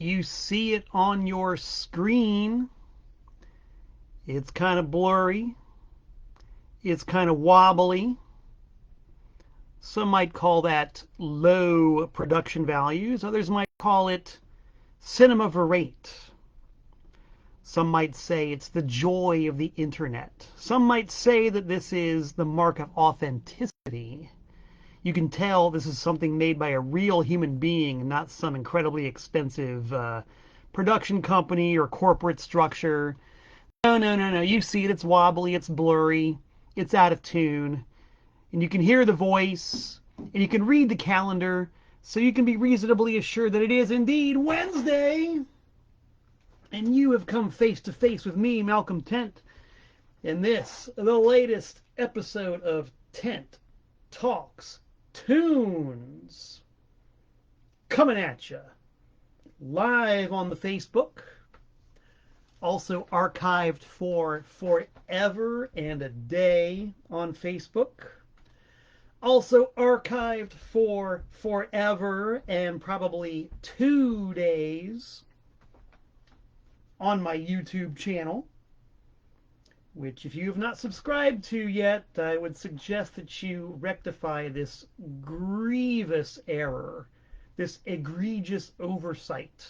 You see it on your screen. It's kind of blurry. It's kind of wobbly. Some might call that low production values. Others might call it cinema verite. Some might say it's the joy of the internet. Some might say that this is the mark of authenticity. You can tell this is something made by a real human being, not some incredibly expensive production company or corporate structure. No, no, no, no. You see it. It's wobbly. It's blurry. It's out of tune. And you can hear the voice. And you can read the calendar. So you can be reasonably assured that it is indeed Wednesday. And you have come face to face with me, Malcolm Tent, in this, the latest episode of Tent Talks Tunes. Coming at you live on the Facebook. Also archived for forever and a day on Facebook. Also archived for forever and probably 2 days on my YouTube channel, which if you have not subscribed to yet, I would suggest that you rectify this grievous error, this egregious oversight,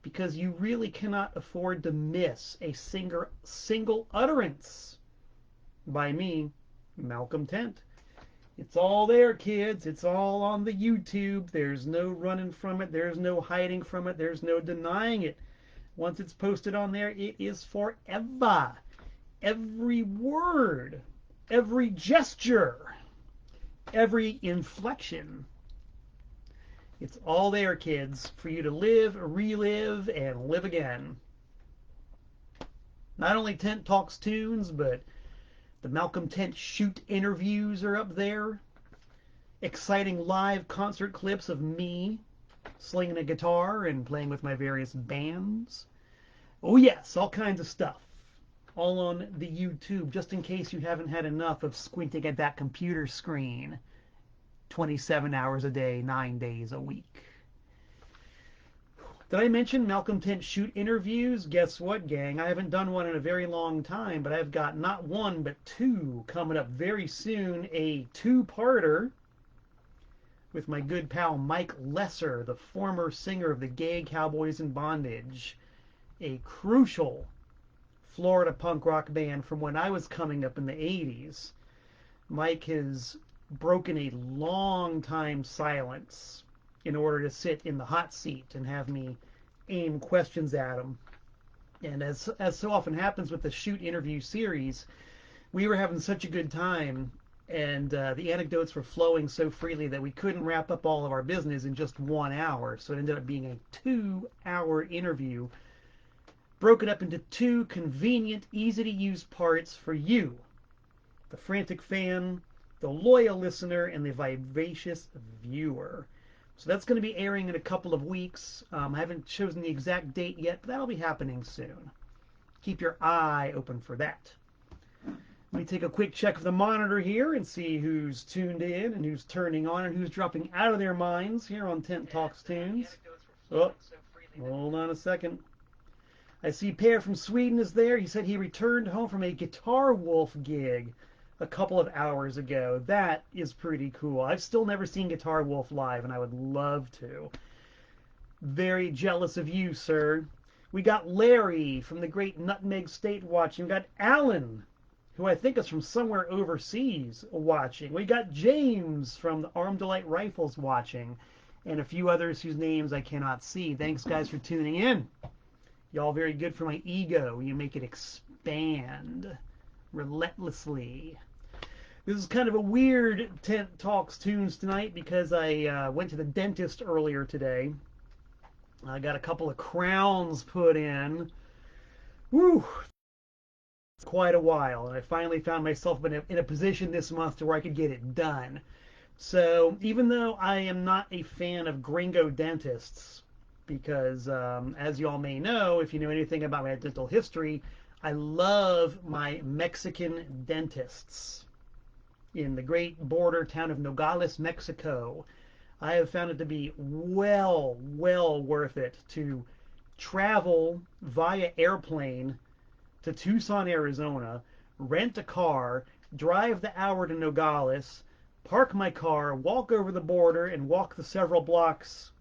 because you really cannot afford to miss a single utterance by me, Malcolm Tent. It's all there, kids. It's all on the YouTube. There's no running from it. There's no hiding from it. There's no denying it. Once it's posted on there, it is forever. Every word, every gesture, every inflection. It's all there, kids, for you to live, relive, and live again. Not only Tent Talks Tunes, but the Malcolm Tent Shoot interviews are up there. Exciting live concert clips of me slinging a guitar and playing with my various bands. Oh yes, all kinds of stuff. All on the YouTube, just in case you haven't had enough of squinting at that computer screen 27 hours a day, 9 days a week. Did I mention Malcolm Tent Shoot interviews? Guess what, gang? I haven't done one in a very long time, but I've got not one, but two coming up very soon. A two-parter with my good pal Mike Lesser, the former singer of the Gay Cowboys in Bondage, a crucial Florida punk rock band from when I was coming up in the 80s. Mike has broken a long time silence in order to sit in the hot seat and have me aim questions at him. And as so often happens with the Shoot interview series, we were having such a good time, and the anecdotes were flowing so freely that we couldn't wrap up all of our business in just 1 hour. So it ended up being a 2-hour interview, broken up into two convenient, easy-to-use parts for you, the frantic fan, the loyal listener, and the vivacious viewer. So that's going to be airing in a couple of weeks. I haven't chosen the exact date yet, but that'll be happening soon. Keep your eye open for that. Let me take a quick check of the monitor here and see who's tuned in and who's turning on and who's dropping out of their minds here on Tent Talks Tunes. Oh, hold on a second. I see Per from Sweden is there. He said he returned home from a Guitar Wolf gig a couple of hours ago. That is pretty cool. I've still never seen Guitar Wolf live, and I would love to. Very jealous of you, sir. We got Larry from the great Nutmeg State watching. We got Alan, who I think is from somewhere overseas, watching. We got James from the Armed Delight Rifles watching, and a few others whose names I cannot see. Thanks, guys, for tuning in. Y'all very good for my ego. You make it expand relentlessly. This is kind of a weird Tent Talks Tunes tonight because I went to the dentist earlier today. I got a couple of crowns put in. Woo! Quite a while, and I finally found myself in a position this month to where I could get it done. So even though I am not a fan of gringo dentists, because as you all may know, if you know anything about my dental history, I love my Mexican dentists in the great border town of Nogales, Mexico. I have found it to be well worth it to travel via airplane to Tucson, Arizona, rent a car, drive the hour to Nogales, park my car, walk over the border, and walk the several blocks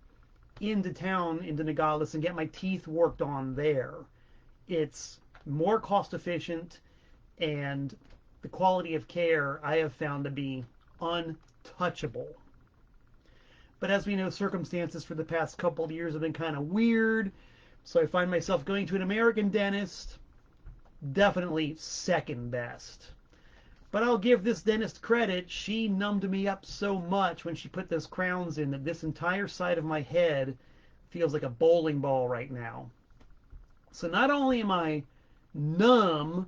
into town, into Nogales, and get my teeth worked on there. It's more cost efficient, and the quality of care I have found to be untouchable. But as we know, circumstances for the past couple of years have been kind of weird, so I find myself going to an American dentist, definitely second best. But I'll give this dentist credit. She numbed me up so much when she put those crowns in that this entire side of my head feels like a bowling ball right now. So not only am I numb,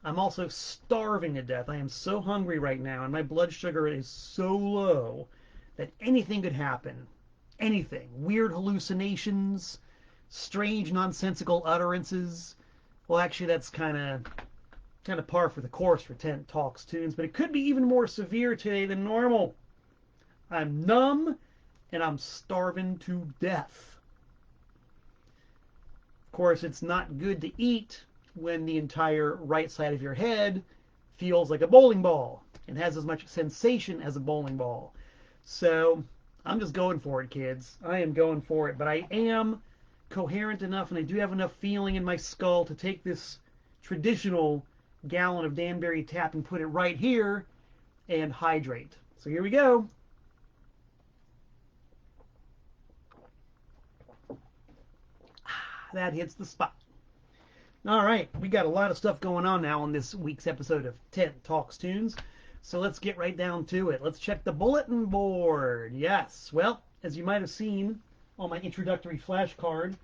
I'm also starving to death. I am so hungry right now, and my blood sugar is so low that anything could happen. Anything. Weird hallucinations, strange nonsensical utterances. Well, actually, that's kind of par for the course for Tent Talks Tunes, but it could be even more severe today than normal. I'm numb, and I'm starving to death. Of course, it's not good to eat when the entire right side of your head feels like a bowling ball and has as much sensation as a bowling ball. So I'm just going for it, kids. I am going for it. But I am coherent enough, and I do have enough feeling in my skull to take this traditional gallon of Danbury Tap and put it right here and hydrate. So here we go. That hits the spot. All right, we got a lot of stuff going on now on this week's episode of Tent Talks Tunes. So let's get right down to it. Let's check the bulletin board. Yes, well, as you might have seen on my introductory flashcard,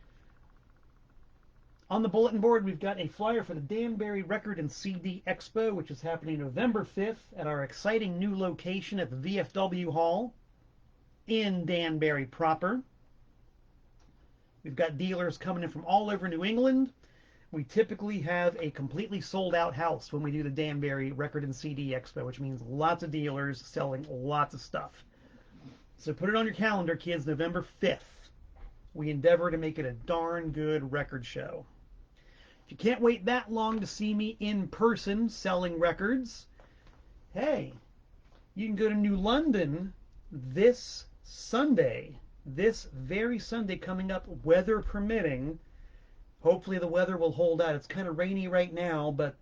on the bulletin board we've got a flyer for the Danbury Record and CD Expo, which is happening November 5th at our exciting new location at the VFW Hall in Danbury proper. We've got dealers coming in from all over New England. We typically have a completely sold out house when we do the Danbury Record and CD Expo, which means lots of dealers selling lots of stuff. So put it on your calendar, kids, November 5th. We endeavor to make it a darn good record show. If you can't wait that long to see me in person selling records, hey, you can go to New London this Sunday. This very Sunday coming up, weather permitting. Hopefully the weather will hold out. It's kind of rainy right now, but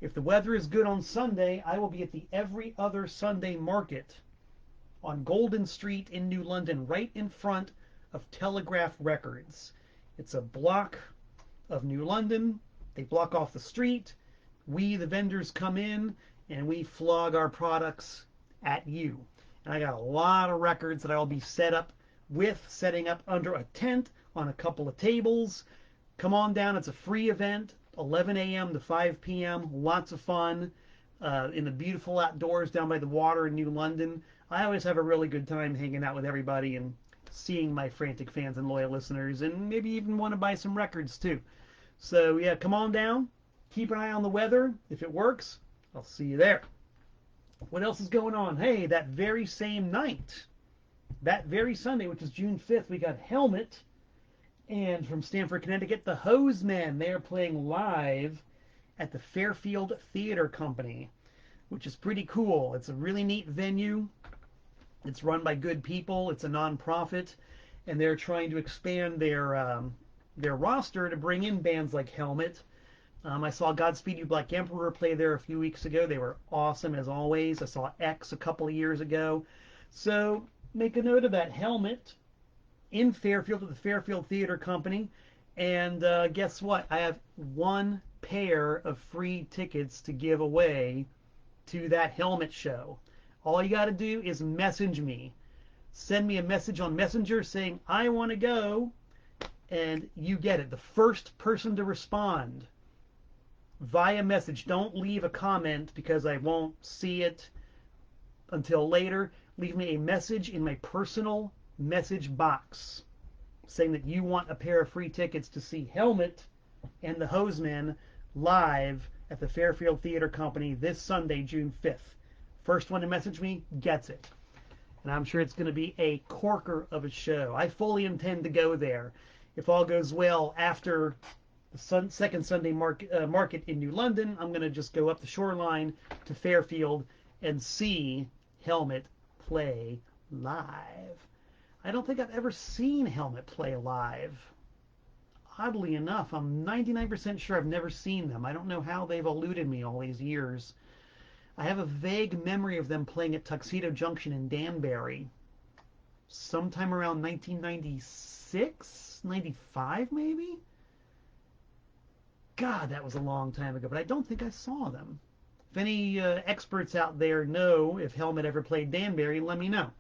if the weather is good on Sunday, I will be at the Every Other Sunday Market on Golden Street in New London, right in front of Telegraph Records. It's a block of New London. They block off the street. We, the vendors, come in, and we flog our products at you. And I got a lot of records that I'll be setting up under a tent on a couple of tables. Come on down. It's a free event, 11 a.m. to 5 p.m. Lots of fun in the beautiful outdoors down by the water in New London. I always have a really good time hanging out with everybody and seeing my frantic fans and loyal listeners, and maybe even want to buy some records too. So yeah, come on down. Keep an eye on the weather. If it works, I'll see you there. What else is going on? Hey, that very same night, that very Sunday, which is June 5th, we got Helmet. And from Stamford, Connecticut, the Hosemen. They are playing live at the Fairfield Theater Company, which is pretty cool. It's a really neat venue. It's run by good people. It's a non-profit, and they're trying to expand their roster to bring in bands like Helmet. I saw Godspeed You Black Emperor play there a few weeks ago. They were awesome as always. I saw X a couple of years ago. So make a note of that. Helmet in Fairfield at the Fairfield Theater Company. And guess what? I have one pair of free tickets to give away to that Helmet show. All you got to do is message me. Send me a message on Messenger saying, I want to go, and you get it. The first person to respond via message. Don't leave a comment because I won't see it until later. Leave me a message in my personal message box saying that you want a pair of free tickets to see Helmet and the Hosemen live at the Fairfield Theater Company this Sunday, June 5th. First one to message me gets it. and I'm sure it's going to be a corker of a show. I fully intend to go there. If all goes well after the second Sunday market in New London, I'm going to just go up the shoreline to Fairfield and see Helmet play live. I don't think I've ever seen Helmet play live. Oddly enough, I'm 99% sure I've never seen them. I don't know how they've eluded me all these years. I have a vague memory of them playing at Tuxedo Junction in Danbury sometime around 1996, 95 maybe? God, that was a long time ago, but I don't think I saw them. If any experts out there know if Helmet ever played Danbury, let me know.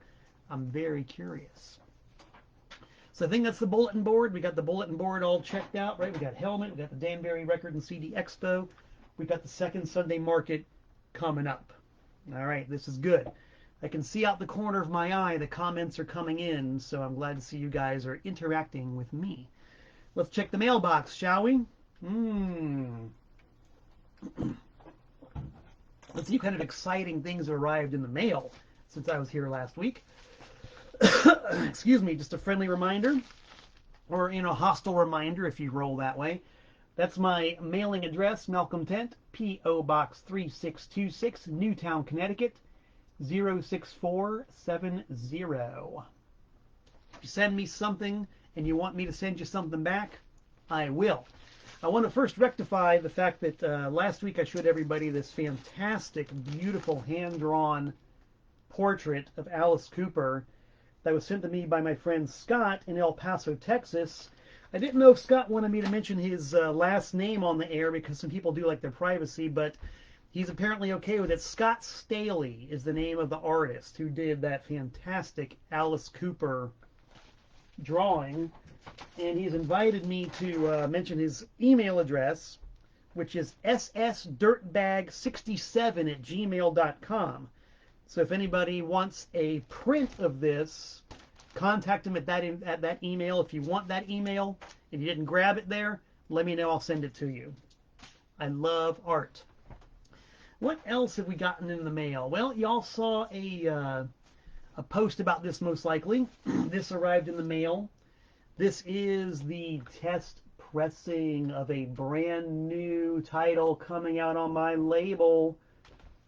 I'm very curious. So I think that's the bulletin board. We got the bulletin board all checked out, right? We got Helmet, we got the Danbury Record and CD Expo. We got the second Sunday market coming up. All right, this is good. I can see out the corner of my eye the comments are coming in, so I'm glad to see you guys are interacting with me. Let's check the mailbox, shall we? Let's see what kind of exciting things have arrived in the mail since I was here last week. Excuse me, just a friendly reminder, or hostile reminder if you roll that way. That's my mailing address, Malcolm Tent, P.O. Box 3626, Newtown, Connecticut, 06470. If you send me something and you want me to send you something back, I will. I want to first rectify the fact that last week I showed everybody this fantastic, beautiful, hand-drawn portrait of Alice Cooper that was sent to me by my friend Scott in El Paso, Texas. I didn't know if Scott wanted me to mention his last name on the air because some people do like their privacy, but he's apparently okay with it. Scott Staley is the name of the artist who did that fantastic Alice Cooper drawing, and he's invited me to mention his email address, which is ssdirtbag67@gmail.com. So if anybody wants a print of this, contact him at that email. If you want that email, if you didn't grab it there, let me know. I'll send it to you. I love art. What else have we gotten in the mail? Well, y'all saw a post about this most likely. This arrived in the mail. This is the test pressing of a brand new title coming out on my label.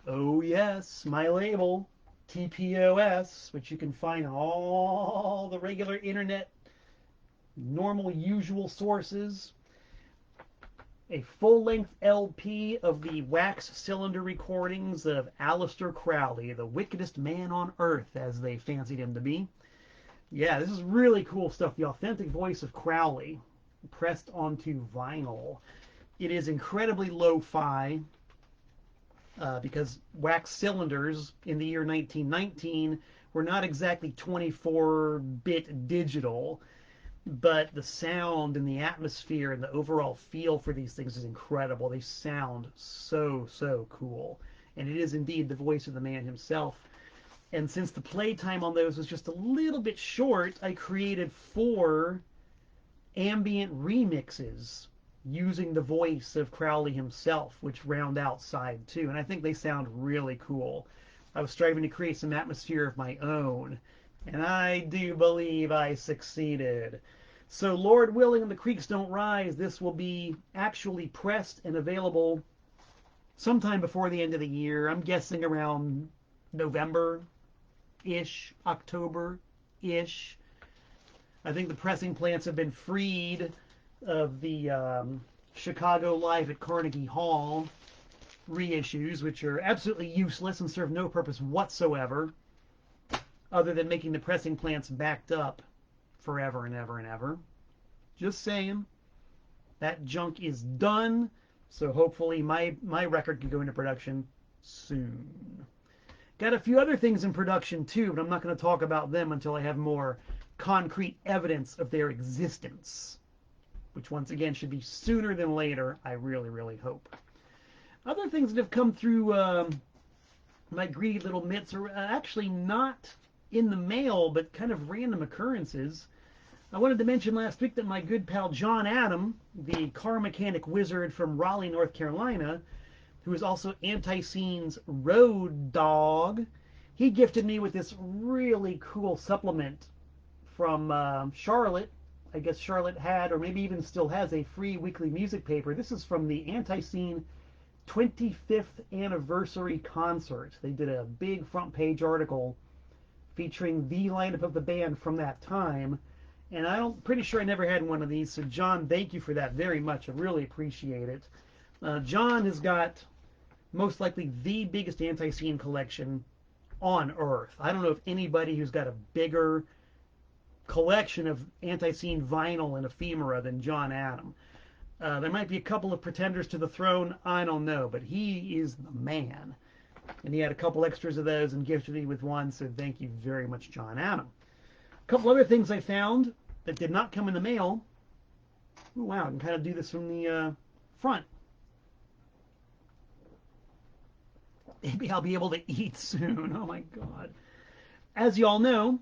Oh yes, my label, TPOS, which you can find on all the regular internet, normal, usual sources. A full-length LP of the wax cylinder recordings of Aleister Crowley, the wickedest man on earth, as they fancied him to be. Yeah, this is really cool stuff. The authentic voice of Crowley pressed onto vinyl. It is incredibly lo-fi. Because wax cylinders in the year 1919 were not exactly 24-bit digital, but the sound and the atmosphere and the overall feel for these things is incredible. They sound so, so cool. And it is indeed the voice of the man himself. And since the playtime on those was just a little bit short, I created 4 ambient remixes using the voice of Crowley himself, which round out side 2. And I think they sound really cool. I was striving to create some atmosphere of my own, and I do believe I succeeded. So Lord willing and the creeks don't rise, this will be actually pressed and available sometime before the end of the year. I'm guessing around November-ish, October-ish. I think the pressing plants have been freed of the Chicago Live at Carnegie Hall reissues, which are absolutely useless and serve no purpose whatsoever other than making the pressing plants backed up forever and ever and ever. Just saying. That junk is done, so hopefully my record can go into production soon. Got a few other things in production too, but I'm not going to talk about them until I have more concrete evidence of their existence, which once again should be sooner than later, I really, really hope. Other things that have come through my greedy little mitts are actually not in the mail, but kind of random occurrences. I wanted to mention last week that my good pal John Adam, the car mechanic wizard from Raleigh, North Carolina, who is also Anti-Scene's road dog, he gifted me with this really cool supplement from Charlotte. I guess Charlotte had, or maybe even still has, a free weekly music paper. This is from the Anti-Scene 25th anniversary concert. They did a big front page article featuring the lineup of the band from that time. And I'm pretty sure I never had one of these. So John, thank you for that very much. I really appreciate it. John has got most likely the biggest Anti-Scene collection on Earth. I don't know if anybody who's got a bigger collection of Anti-Scene vinyl and ephemera than John Adam. There might be a couple of pretenders to the throne, I don't know, but he is the man. And he had a couple extras of those and gifted me with one, so thank you very much, John Adam. A couple other things I found that did not come in the mail. Ooh, wow, I can kind of do this from the front. Maybe I'll be able to eat soon. Oh my God. As you all know,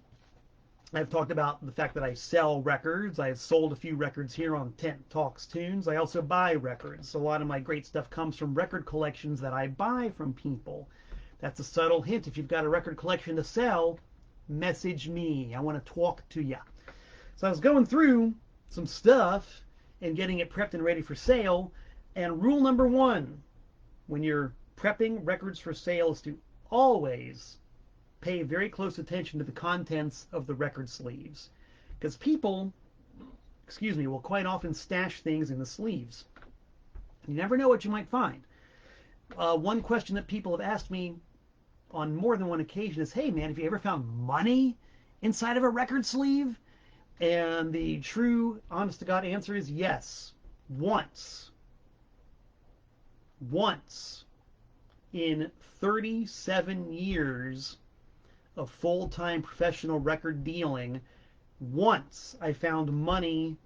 I've talked about the fact that I sell records. I've sold a few records here on Tent Talks Tunes. I also buy records. A lot of my great stuff comes from record collections that I buy from people. That's a subtle hint. If you've got a record collection to sell, message me. I want to talk to you. So I was going through some stuff and getting it prepped and ready for sale. And rule number one, when you're prepping records for sale, is to always pay very close attention to the contents of the record sleeves, because people, will quite often stash things in the sleeves. You never know what you might find. One question that people have asked me on more than one occasion is, hey man, have you ever found money inside of a record sleeve? And the true, honest to God answer is yes. Once in 37 years of full-time professional record dealing, once I found money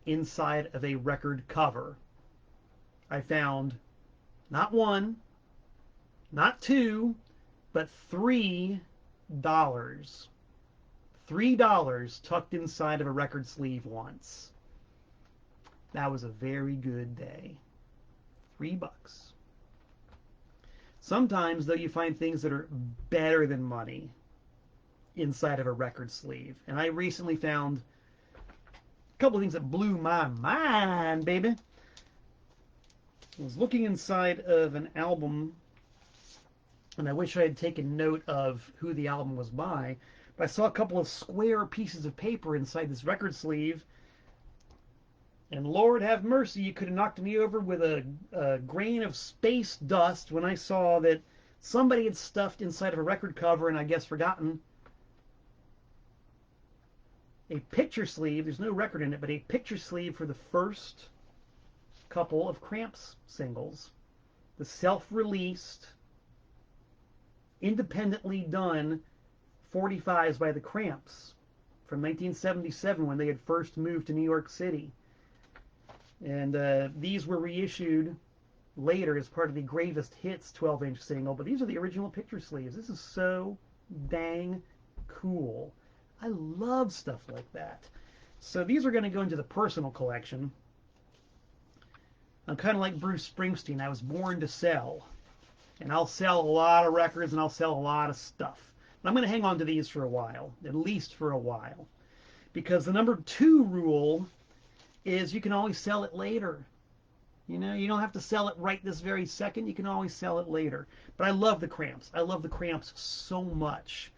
inside of a record cover. I found not one, not two, but $3. $3 tucked inside of a record sleeve once. That was a very good day. $3. Sometimes, though, you find things that are better than money inside of a record sleeve. And I recently found a couple of things that blew my mind, baby. I was looking inside of an album, and I wish I had taken note of who the album was by, but I saw a couple of square pieces of paper inside this record sleeve, and Lord have mercy, you could have knocked me over with a grain of space dust when I saw that somebody had stuffed inside of a record cover, and I guess forgotten, a picture sleeve. There's no record in it, but a picture sleeve for the first couple of Cramps singles. The self-released, independently done 45s by the Cramps from 1977 when they had first moved to New York City. And these were reissued later as part of the Gravest Hits 12-inch single, but these are the original picture sleeves. This is so dang cool. I love stuff like that. So these are going to go into the personal collection. I'm kind of like Bruce Springsteen. I was born to sell. And I'll sell a lot of records and I'll sell a lot of stuff. But I'm going to hang on to these for a while, at least for a while. Because the number 2 rule is you can always sell it later. You know, you don't have to sell it right this very second. You can always sell it later. But I love the Cramps. I love the Cramps so much.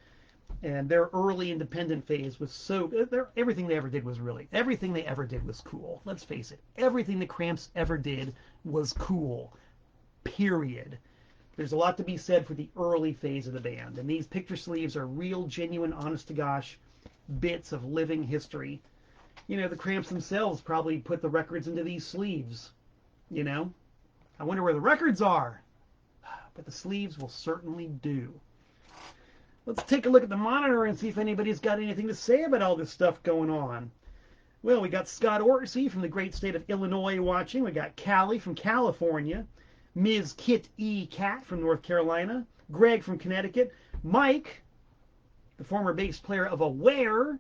And their early independent phase was so... everything they ever did was cool. Let's face it. Everything the Cramps ever did was cool. Period. There's a lot to be said for the early phase of the band. And these picture sleeves are real, genuine, honest-to-gosh bits of living history. You know, the Cramps themselves probably put the records into these sleeves. You know? I wonder where the records are. But the sleeves will certainly do. Let's take a look at the monitor and see if anybody's got anything to say about all this stuff going on. Well, we got Scott Orsi from the great state of Illinois watching. We got Callie from California. Ms. Kit E. Cat from North Carolina. Greg from Connecticut. Mike, the former bass player of Aware,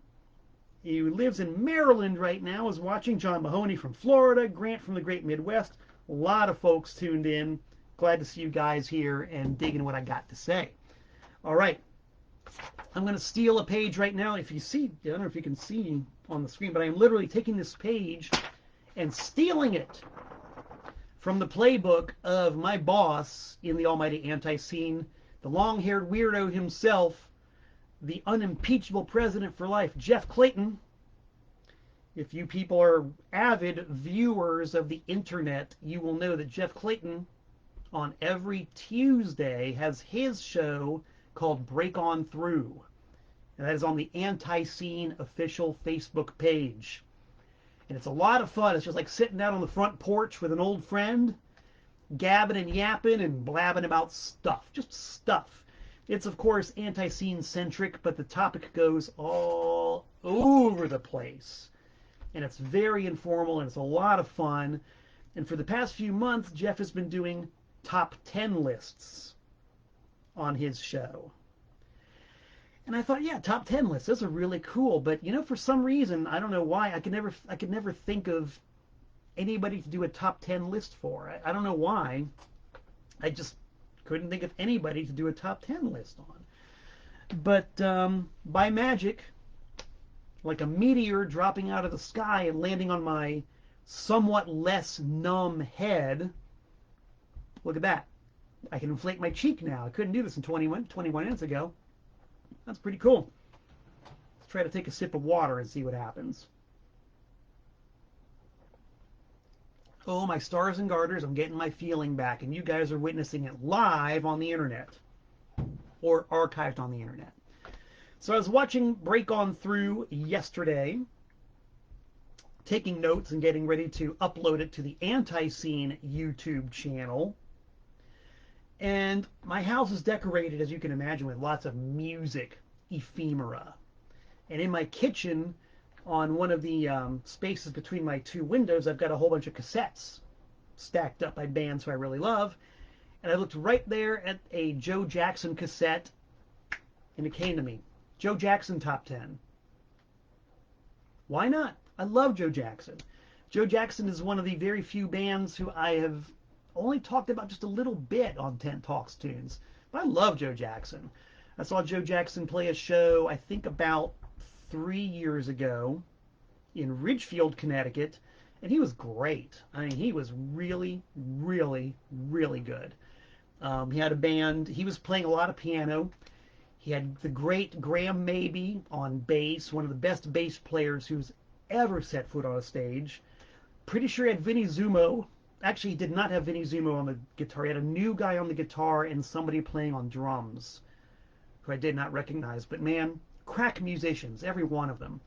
who lives in Maryland right now, is watching. John Mahoney from Florida. Grant from the great Midwest. A lot of folks tuned in. Glad to see you guys here and digging what I got to say. All right. I'm going to steal a page right now. If you see, I don't know if you can see on the screen, but I am literally taking this page and stealing it from the playbook of my boss in the almighty anti-scene, the long-haired weirdo himself, the unimpeachable president for life, Jeff Clayton. If you people are avid viewers of the internet, you will know that Jeff Clayton on every Tuesday has his show called Break On Through. And that is on the Anti-Scene official Facebook page. And it's a lot of fun. It's just like sitting out on the front porch with an old friend, gabbing and yapping and blabbing about stuff. Just stuff. It's, of course, anti-scene centric, but the topic goes all over the place. And it's very informal, and it's a lot of fun. And for the past few months, Jeff has been doing top 10 lists on his show. And I thought, yeah, top 10 lists, those are really cool. But, you know, for some reason, I don't know why, I could never think of anybody to do a top 10 list for. I don't know why. I just couldn't think of anybody to do a top 10 list on. But by magic, like a meteor dropping out of the sky and landing on my somewhat less numb head, look at that. I can inflate my cheek now. I couldn't do this in 21 minutes ago. That's pretty cool. Let's try to take a sip of water and see what happens. Oh, my stars and garters, I'm getting my feeling back, and you guys are witnessing it live on the internet, or archived on the internet. So I was watching Break On Through yesterday, taking notes and getting ready to upload it to the Anti-Scene YouTube channel. And my house is decorated, as you can imagine, with lots of music ephemera. And in my kitchen, on one of the spaces between my two windows, I've got a whole bunch of cassettes stacked up by bands who I really love. And I looked right there at a Joe Jackson cassette, and it came to me. Joe Jackson Top 10. Why not? I love Joe Jackson. Joe Jackson is one of the very few bands who I have only talked about just a little bit on Tent Talks Tunes. But I love Joe Jackson. I saw Joe Jackson play a show, I think about 3 years ago in Ridgefield, Connecticut, and he was great. I mean, he was really, really, really good. He had a band. He was playing a lot of piano. He had the great Graham Mabey on bass, one of the best bass players who's ever set foot on a stage. Pretty sure he had Vinnie Zumo. Actually, he did not have Vinnie Zumo on the guitar. He had a new guy on the guitar and somebody playing on drums, who I did not recognize. But man, crack musicians, every one of them.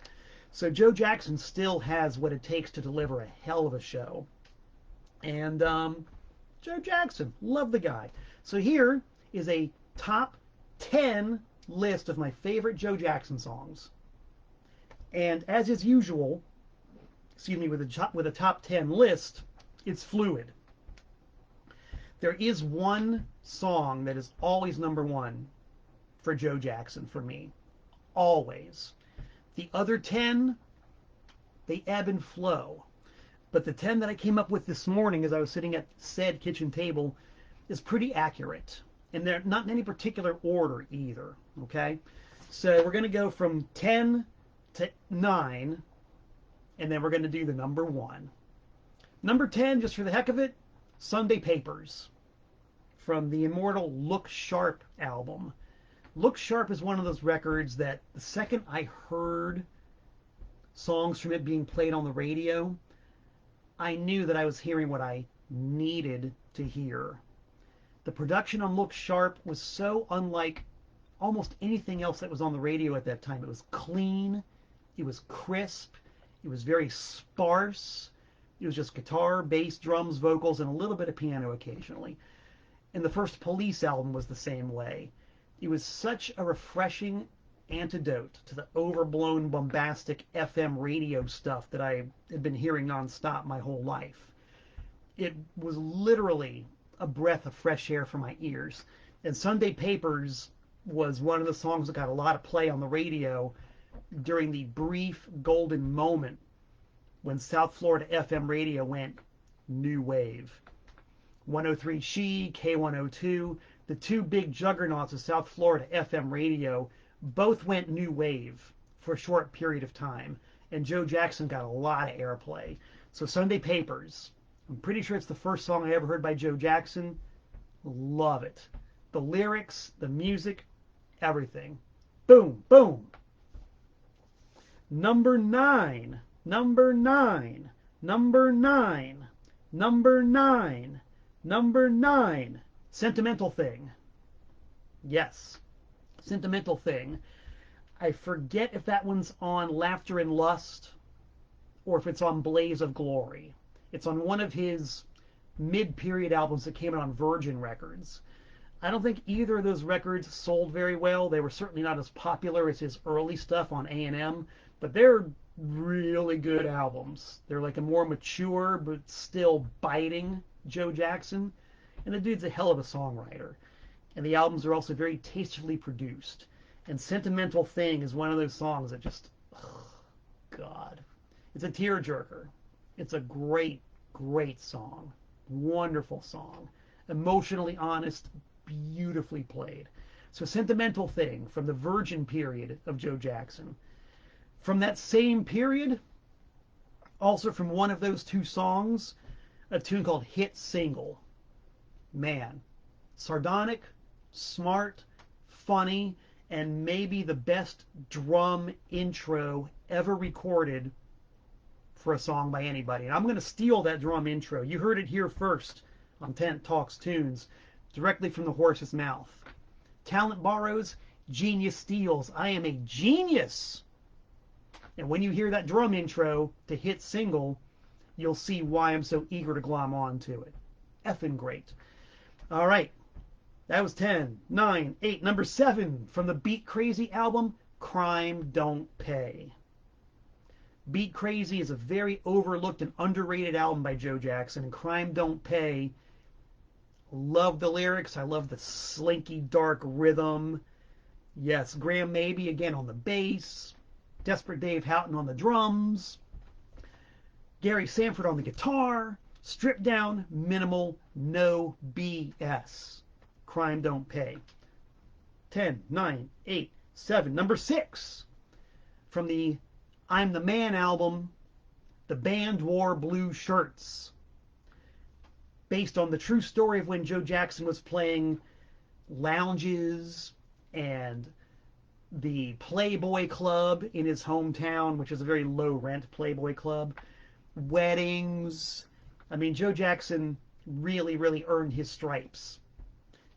So Joe Jackson still has what it takes to deliver a hell of a show. And Joe Jackson, love the guy. So here is a top 10 list of my favorite Joe Jackson songs. And as is usual, with a top 10 list, it's fluid. There is one song that is always number one for Joe Jackson for me. Always. The other 10, they ebb and flow. But the 10 that I came up with this morning as I was sitting at said kitchen table is pretty accurate. And they're not in any particular order either. Okay? So we're going to go from 10 to 9, and then we're going to do the number 1. Number 10, just for the heck of it, Sunday Papers from the immortal Look Sharp album. Look Sharp is one of those records that the second I heard songs from it being played on the radio, I knew that I was hearing what I needed to hear. The production on Look Sharp was so unlike almost anything else that was on the radio at that time. It was clean, it was crisp, it was very sparse. It was just guitar, bass, drums, vocals, and a little bit of piano occasionally. And the first Police album was the same way. It was such a refreshing antidote to the overblown, bombastic FM radio stuff that I had been hearing nonstop my whole life. It was literally a breath of fresh air for my ears. And Sunday Papers was one of the songs that got a lot of play on the radio during the brief golden moment when South Florida FM radio went new wave. 103 She, K102, the two big juggernauts of South Florida FM radio, both went new wave for a short period of time, and Joe Jackson got a lot of airplay. So Sunday Papers, I'm pretty sure it's the first song I ever heard by Joe Jackson. Love it. The lyrics, the music, everything. Boom, boom. Number 9, number 9, number 9, number 9, number 9. Sentimental Thing. Yes, Sentimental Thing. I forget if that one's on Laughter and Lust or if it's on Blaze of Glory. It's on one of his mid-period albums that came out on Virgin Records. I don't think either of those records sold very well. They were certainly not as popular as his early stuff on A&M, but they're really good albums. They're like a more mature but still biting Joe Jackson. And the dude's a hell of a songwriter. And the albums are also very tastefully produced. And Sentimental Thing is one of those songs that just, oh, God. It's a tearjerker. It's a great, great song. Wonderful song. Emotionally honest, beautifully played. So Sentimental Thing from the Virgin period of Joe Jackson. From that same period, also from one of those two songs, a tune called Hit Single. Man, sardonic, smart, funny, and maybe the best drum intro ever recorded for a song by anybody. And I'm going to steal that drum intro. You heard it here first on Tent Talks Tunes, directly from the horse's mouth. Talent borrows, genius steals. I am a genius. And when you hear that drum intro to Hit Single, you'll see why I'm so eager to glom on to it. Effing great. All right. That was 10, 9, 8. Number 7 from the Beat Crazy album, Crime Don't Pay. Beat Crazy is a very overlooked and underrated album by Joe Jackson, and Crime Don't Pay. Love the lyrics. I love the slinky, dark rhythm. Yes, Graham Maybe again on the bass. Desperate Dave Houghton on the drums. Gary Sanford on the guitar. Stripped down, minimal, no BS. Crime Don't Pay. 10, 9, 8, 7. Number 6 from the I'm the Man album, the band wore blue shirts. Based on the true story of when Joe Jackson was playing lounges and the Playboy Club in his hometown, which is a very low-rent Playboy Club, weddings. I mean, Joe Jackson really, really earned his stripes.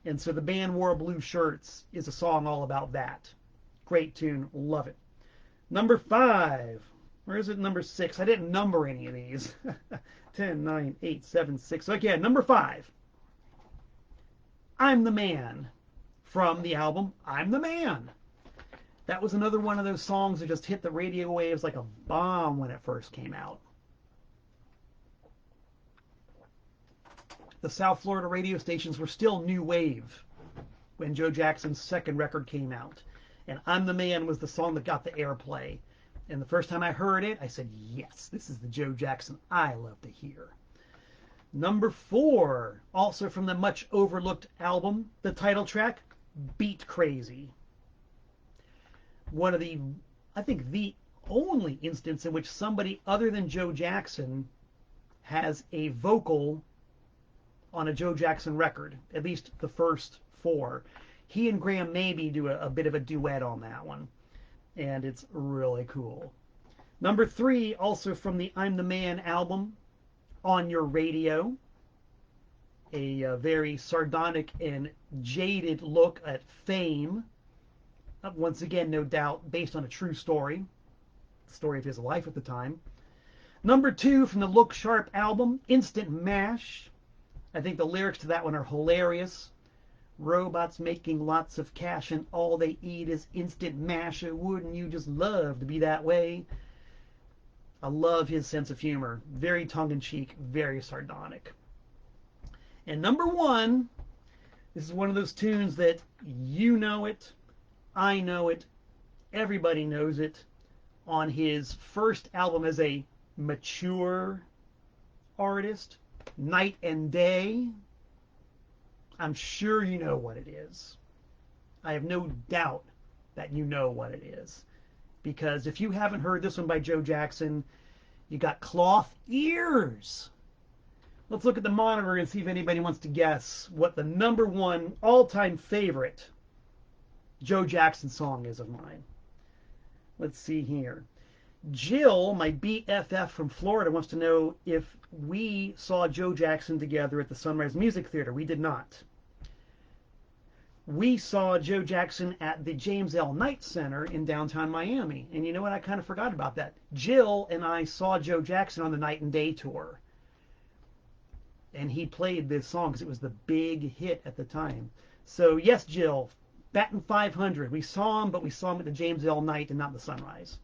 And so the band wore blue shirts is a song all about that. Great tune. Love it. Number 5. Where is it? Number 6. I didn't number any of these. 10, 9, 8, 7, 6. So again, number 5. I'm the Man from the album I'm the Man. That was another one of those songs that just hit the radio waves like a bomb when it first came out. The South Florida radio stations were still new wave when Joe Jackson's second record came out. And I'm the Man was the song that got the airplay. And the first time I heard it, I said, yes, this is the Joe Jackson I love to hear. Number 4, also from the much overlooked album, the title track, Beat Crazy. One of the, I think the only instance in which somebody other than Joe Jackson has a vocal on a Joe Jackson record, at least the first 4. He and Graham Maybe do a bit of a duet on that one, and it's really cool. Number 3, also from the I'm the Man album, On Your Radio, a very sardonic and jaded look at fame. Once again, no doubt, based on a true story, the story of his life at the time. Number 2, from the Look Sharp album, Instant Mash. I think the lyrics to that one are hilarious. Robots making lots of cash and all they eat is instant mash. Wouldn't you just love to be that way? I love his sense of humor. Very tongue-in-cheek, very sardonic. And number 1, this is one of those tunes that you know it, I know it, everybody knows it. On his first album as a mature artist, Night and Day. I'm sure you know what it is. I have no doubt that you know what it is. Because if you haven't heard this one by Joe Jackson, you got cloth ears. Let's look at the monitor and see if anybody wants to guess what the #1 all-time favorite Joe Jackson song is of mine. Let's see here. Jill, my BFF from Florida, wants to know if we saw Joe Jackson together at the Sunrise Music Theater. We did not. We saw Joe Jackson at the James L. Knight Center in downtown Miami. And you know what? I kind of forgot about that. Jill and I saw Joe Jackson on the Night and Day tour. And he played this song because it was the big hit at the time. So yes, Jill, batting 500. We saw him, but we saw him at the James L. Knight and not the Sunrise.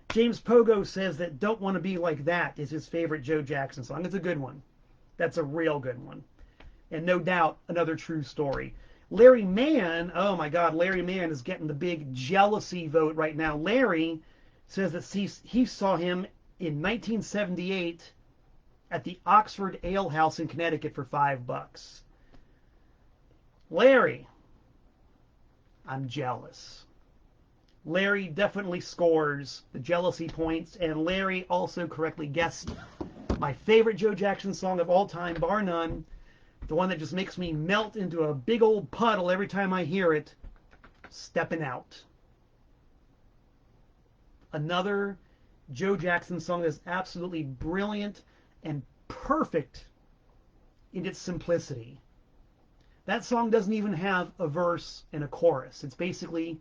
James Pogo says that Don't Want to Be Like That is his favorite Joe Jackson song. It's a good one. That's a real good one. And no doubt, another true story. Larry Mann, oh my God, Larry Mann is getting the big jealousy vote right now. Larry says that he saw him in 1978 at the Oxford Ale House in Connecticut for $5. Larry, I'm jealous. Larry definitely scores the jealousy points, and Larry also correctly guessed my favorite Joe Jackson song of all time, bar none, the one that just makes me melt into a big old puddle every time I hear it, Steppin' Out. Another Joe Jackson song that's absolutely brilliant and perfect in its simplicity. That song doesn't even have a verse and a chorus. It's basically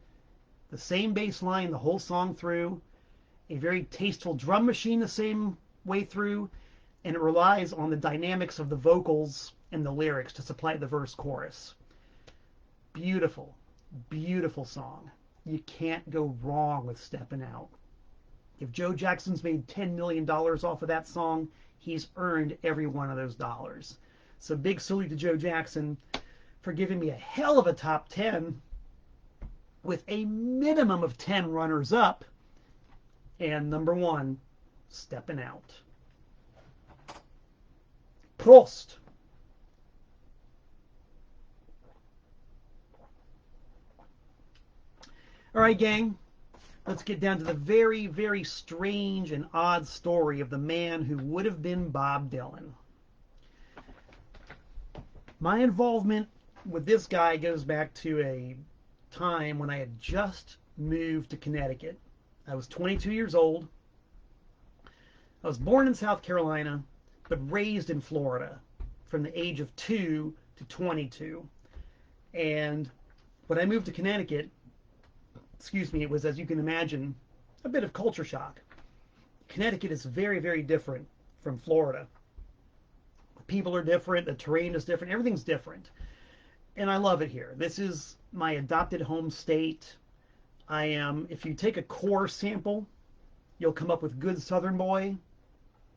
the same bass line the whole song through, a very tasteful drum machine the same way through, and it relies on the dynamics of the vocals and the lyrics to supply the verse chorus. Beautiful, beautiful song. You can't go wrong with Steppin' Out. If Joe Jackson's made $10 million off of that song, he's earned every one of those dollars. So big salute to Joe Jackson for giving me a hell of a top 10 with a minimum of 10 runners up, and #1, Steppin' Out. Prost. All right, gang, let's get down to the very, very strange and odd story of the man who would have been Bob Dylan. My involvement with this guy goes back to a time when I had just moved to Connecticut. I was 22 years old. I was born in South Carolina, but raised in Florida from the age of 2 to 22. And when I moved to Connecticut, it was, as you can imagine, a bit of culture shock. Connecticut is very, very different from Florida. The people are different, the terrain is different, everything's different. And I love it here. This is my adopted home state. If you take a core sample, you'll come up with good Southern boy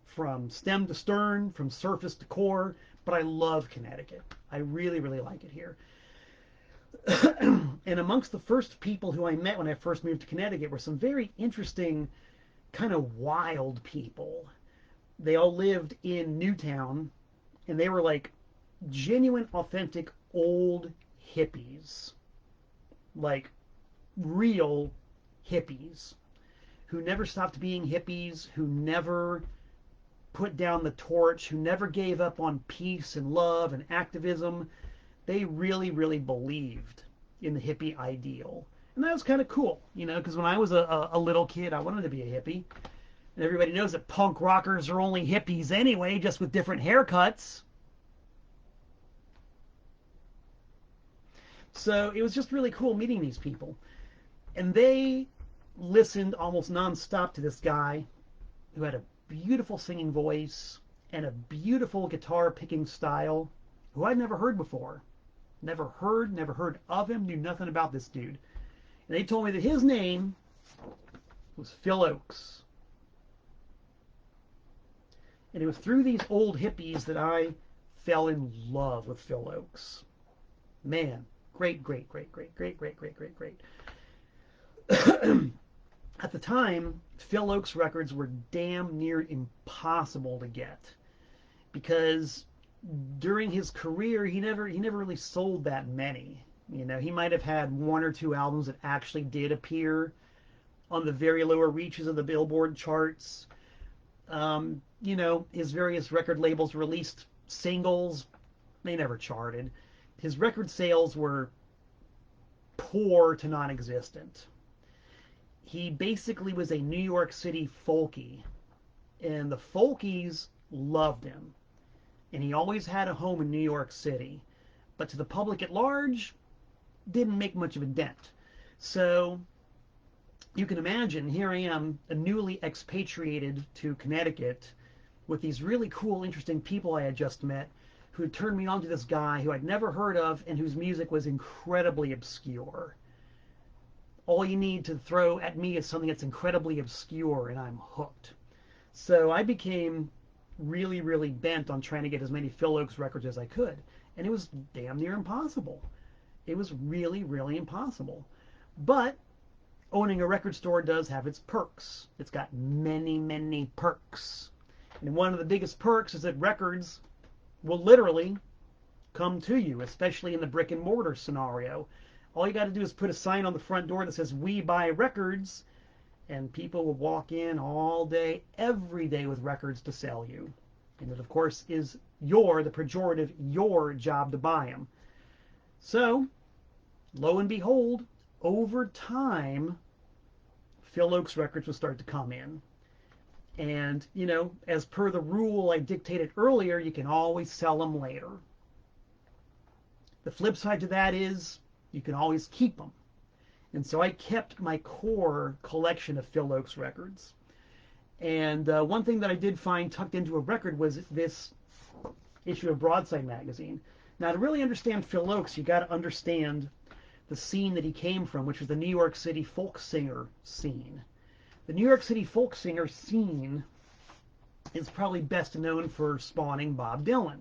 from stem to stern, from surface to core. But I love Connecticut. I really, really like it here. And amongst the first people who I met when I first moved to Connecticut were some very interesting, kind of wild people. They all lived in Newtown, and they were like genuine, authentic, old hippies. Like real hippies who never stopped being hippies, who never put down the torch, who never gave up on peace and love and activism. They really, really believed in the hippie ideal. And that was kind of cool, because when I was a little kid, I wanted to be a hippie. And everybody knows that punk rockers are only hippies anyway, just with different haircuts. So it was just really cool meeting these people. And they listened almost nonstop to this guy who had a beautiful singing voice and a beautiful guitar picking style who I'd never heard before. Never heard of him, knew nothing about this dude. And they told me that his name was Phil Ochs. And it was through these old hippies that I fell in love with Phil Ochs. Man, great. At the time, Phil Ochs records were damn near impossible to get because during his career he never really sold that many. You know, he might have had one or two albums that actually did appear on the very lower reaches of the Billboard charts. You know, his various record labels released singles. They never charted. His record sales were poor to non-existent. He basically was a New York City folkie, and the folkies loved him. And he always had a home in New York City. But to the public at large, didn't make much of a dent. So you can imagine, here I am, a newly expatriated to Connecticut with these really cool, interesting people I had just met who had turned me on to this guy who I'd never heard of and whose music was incredibly obscure. All you need to throw at me is something that's incredibly obscure and I'm hooked. So I became really, really bent on trying to get as many Phil Ochs records as I could. And it was damn near impossible. It was really, really impossible. But owning a record store does have its perks. It's got many, many perks. And one of the biggest perks is that records will literally come to you, especially in the brick and mortar scenario. All you got to do is put a sign on the front door that says, "We buy records," and people will walk in all day, every day with records to sell you. And it, of course, is the pejorative, your job to buy them. So, lo and behold, over time, Phil Ochs records will start to come in. And, you know, as per the rule I dictated earlier, you can always sell them later. The flip side to that is you can always keep them. And so I kept my core collection of Phil Ochs records. And one thing that I did find tucked into a record was this issue of Broadside magazine. Now, to really understand Phil Ochs, you got to understand the scene that he came from, which was the New York City folk singer scene. The New York City folk singer scene is probably best known for spawning Bob Dylan.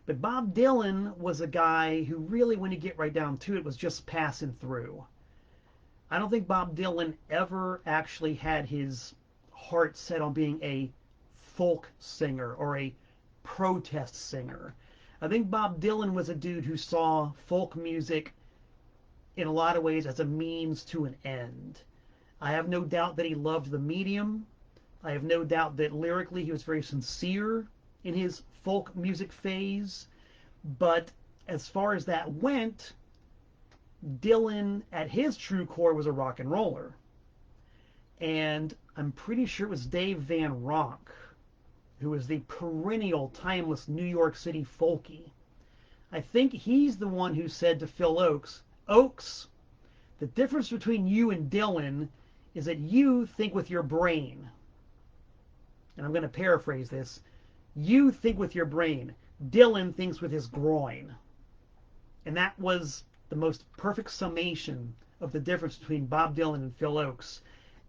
But Bob Dylan was a guy who really, when you get right down to it, was just passing through. I don't think Bob Dylan ever actually had his heart set on being a folk singer or a protest singer. I think Bob Dylan was a dude who saw folk music in a lot of ways as a means to an end. I have no doubt that he loved the medium. I have no doubt that lyrically he was very sincere in his folk music phase. But as far as that went, Dylan at his true core was a rock and roller. And I'm pretty sure it was Dave Van Ronk who was the perennial, timeless New York City folkie. I think he's the one who said to Phil Ochs, "Ochs, the difference between you and Dylan is that you think with your brain." And I'm going to paraphrase this. You think with your brain. Dylan thinks with his groin. And that was the most perfect summation of the difference between Bob Dylan and Phil Ochs.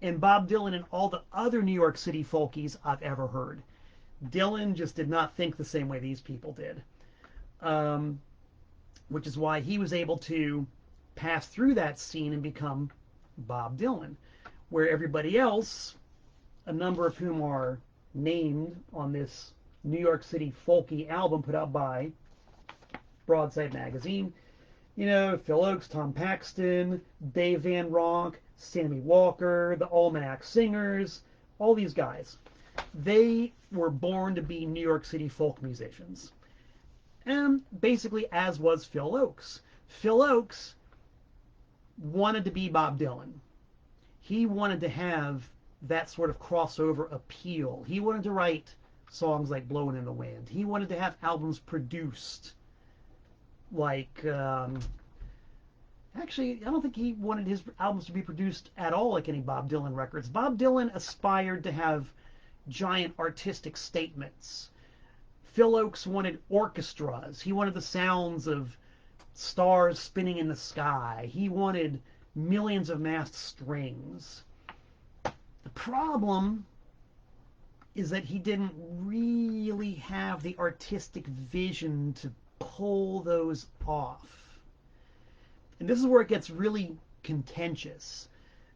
And Bob Dylan and all the other New York City folkies I've ever heard. Dylan just did not think the same way these people did. Which is why he was able to pass through that scene and become Bob Dylan. Where everybody else, a number of whom are named on this New York City folky album put out by Broadside magazine, you know, Phil Ochs, Tom Paxton, Dave Van Ronk, Sammy Walker, the Almanac Singers, all these guys. They were born to be New York City folk musicians. And basically, as was Phil Ochs. Phil Ochs wanted to be Bob Dylan. He wanted to have that sort of crossover appeal. He wanted to write songs like Blowin' in the Wind. He wanted to have albums produced like... actually, I don't think he wanted his albums to be produced at all like any Bob Dylan records. Bob Dylan aspired to have giant artistic statements. Phil Ochs wanted orchestras. He wanted the sounds of stars spinning in the sky. He wanted millions of massed strings. The problem is that he didn't really have the artistic vision to pull those off. And this is where it gets really contentious,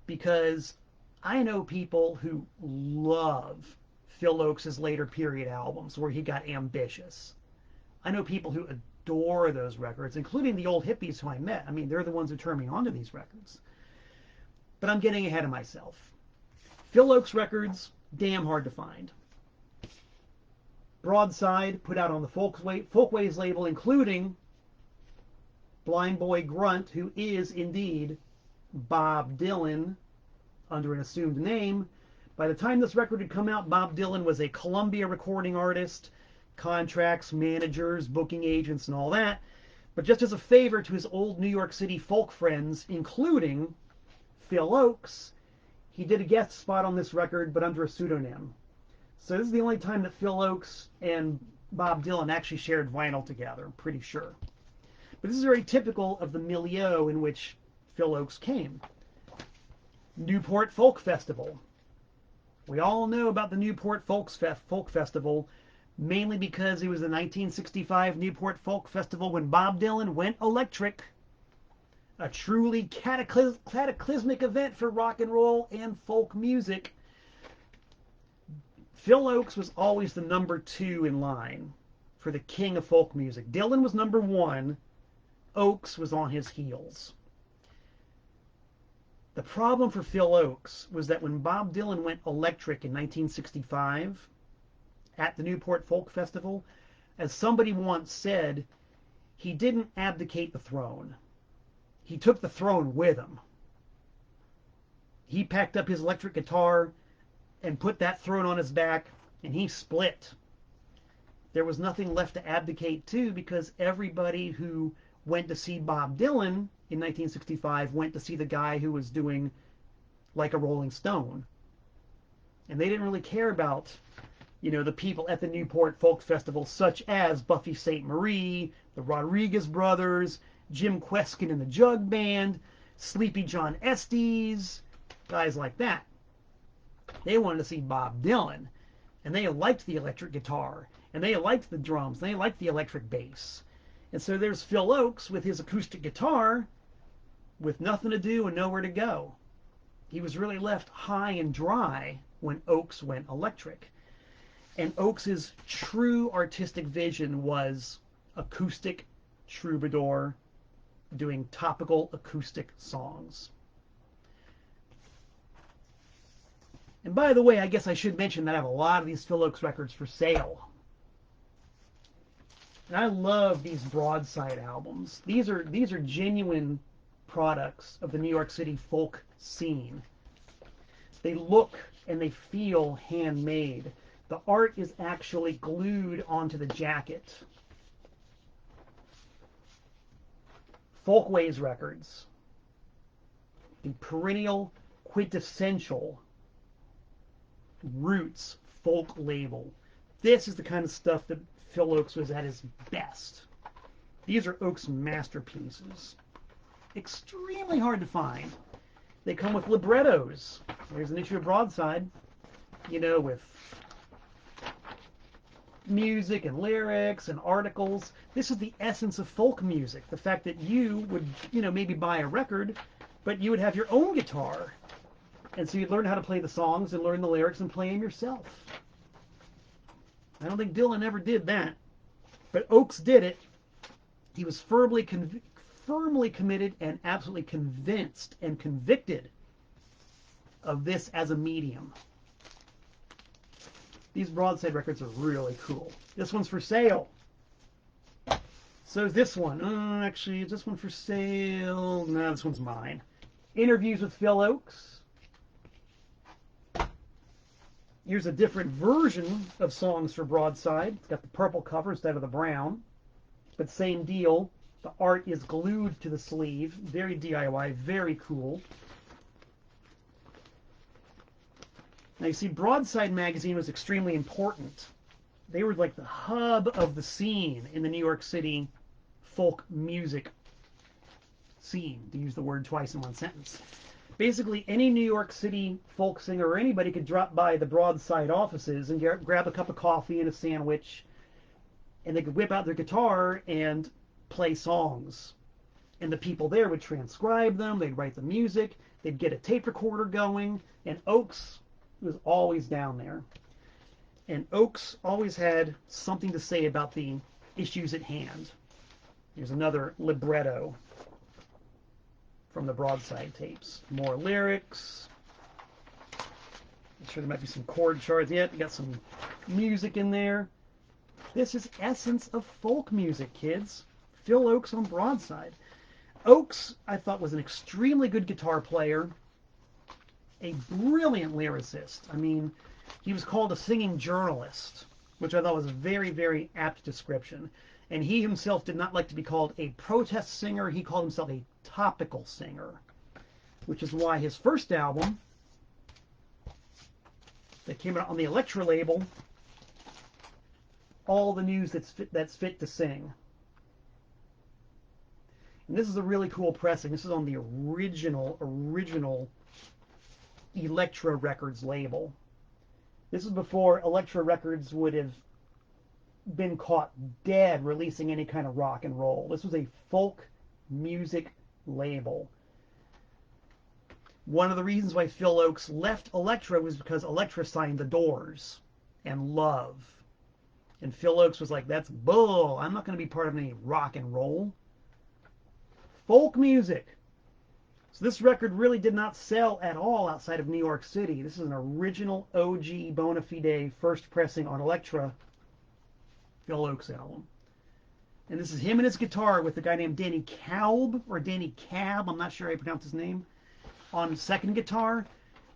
because I know people who love Phil Ochs' later period albums where he got ambitious. I know people who adore those records, including the old hippies who I met. I mean, they're the ones who turned me on to these records. But I'm getting ahead of myself. Phil Ochs records, damn hard to find. Broadside, put out on the Folkways label, including Blind Boy Grunt, who is indeed Bob Dylan under an assumed name. By the time this record had come out, Bob Dylan was a Columbia recording artist, contracts, managers, booking agents, and all that. But just as a favor to his old New York City folk friends, including Phil Ochs, he did a guest spot on this record, but under a pseudonym. So this is the only time that Phil Ochs and Bob Dylan actually shared vinyl together, I'm pretty sure. But this is very typical of the milieu in which Phil Ochs came. Newport Folk Festival. We all know about the Newport Folk Festival, mainly because it was the 1965 Newport Folk Festival when Bob Dylan went electric. A truly cataclysmic event for rock and roll and folk music. Phil Ochs was always the number 2 in line for the king of folk music. Dylan was number 1. Ochs was on his heels. The problem for Phil Ochs was that when Bob Dylan went electric in 1965 at the Newport Folk Festival, as somebody once said, he didn't abdicate the throne. He took the throne with him. He packed up his electric guitar and put that throne on his back, and he split. There was nothing left to abdicate to, because everybody who went to see Bob Dylan in 1965 went to see the guy who was doing Like a Rolling Stone. And they didn't really care about, you know, the people at the Newport Folk Festival, such as Buffy Sainte-Marie, the Rodriguez Brothers, Jim Kweskin and the Jug Band, Sleepy John Estes, guys like that. They wanted to see Bob Dylan, and they liked the electric guitar, and they liked the drums, and they liked the electric bass. And so there's Phil Ochs with his acoustic guitar with nothing to do and nowhere to go. He was really left high and dry when Ochs went electric. And Ochs's true artistic vision was acoustic troubadour doing topical acoustic songs. And by the way, I guess I should mention that I have a lot of these Phil Ochs records for sale. And I love these Broadside albums. These are genuine products of the New York City folk scene. They look and they feel handmade. The art is actually glued onto the jacket. Folkways Records. The perennial, quintessential roots folk label. This is the kind of stuff that Phil Ochs was at his best. These are Ochs masterpieces. Extremely hard to find. They come with librettos. There's an issue of Broadside, you know, with music and lyrics and articles. This is the essence of folk music. The fact that you would, you know, maybe buy a record, but you would have your own guitar. And so you'd learn how to play the songs and learn the lyrics and play them yourself. I don't think Dylan ever did that. But Ochs did it. He was firmly committed and absolutely convinced and convicted of this as a medium. These Broadside records are really cool. This one's for sale. So is this one. Actually, is this one for sale? No, this one's mine. Interviews with Phil Ochs. Here's a different version of Songs for Broadside. It's got the purple cover instead of the brown. But same deal. The art is glued to the sleeve. Very DIY, very cool. Now you see, Broadside magazine was extremely important. They were like the hub of the scene in the New York City folk music scene, to use the word twice in one sentence. Basically, any New York City folk singer or anybody could drop by the Broadside offices and grab a cup of coffee and a sandwich, and they could whip out their guitar and play songs. And the people there would transcribe them, they'd write the music, they'd get a tape recorder going, and Ochs was always down there. And Ochs always had something to say about the issues at hand. Here's another libretto from the Broadside tapes. More lyrics. I'm sure there might be some chord charts yet. We got some music in there. This is essence of folk music, kids. Phil Ochs on Broadside. Ochs, I thought, was an extremely good guitar player, a brilliant lyricist. I mean, he was called a singing journalist, which I thought was a very, very apt description. And he himself did not like to be called a protest singer. He called himself a topical singer, which is why his first album that came out on the Elektra label, All the News That's Fit to Sing. And this is a really cool pressing. This is on the original Elektra Records label. This is before Elektra Records would have been caught dead releasing any kind of rock and roll. This was a folk music label. One of the reasons why Phil Ochs left Elektra was because Elektra signed The Doors and Love. And Phil Ochs was like, that's bull. I'm not going to be part of any rock and roll. Folk music. So this record really did not sell at all outside of New York City. This is an original OG bona fide first pressing on Elektra Phil Ochs album. And this is him and his guitar with a guy named Danny Kalb, or Danny Cab, I'm not sure how you pronounce his name, on second guitar.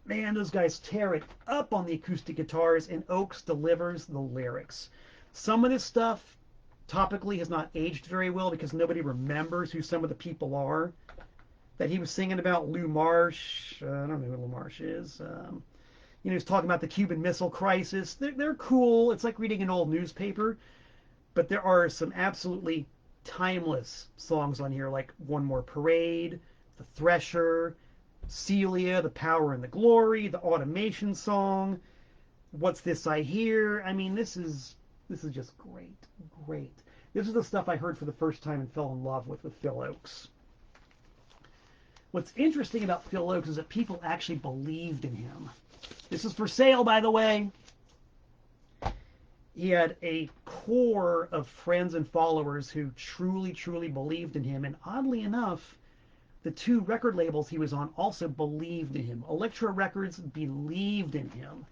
Man, those guys tear it up on the acoustic guitars, and Ochs delivers the lyrics. Some of this stuff topically has not aged very well because nobody remembers who some of the people are that he was singing about. Lou Marsh, I don't know who Lou Marsh is. You know, he's talking about the Cuban Missile Crisis. They're cool. It's like reading an old newspaper. But there are some absolutely timeless songs on here, like One More Parade, The Thresher, Celia, The Power and the Glory, the Automation Song, What's This I Hear. I mean, this is just great, great. This is the stuff I heard for the first time and fell in love with Phil Ochs. What's interesting about Phil Ochs is that people actually believed in him. This is for sale, by the way. He had a core of friends and followers who truly, truly believed in him. And oddly enough, the two record labels he was on also believed in him. Elektra Records believed in him.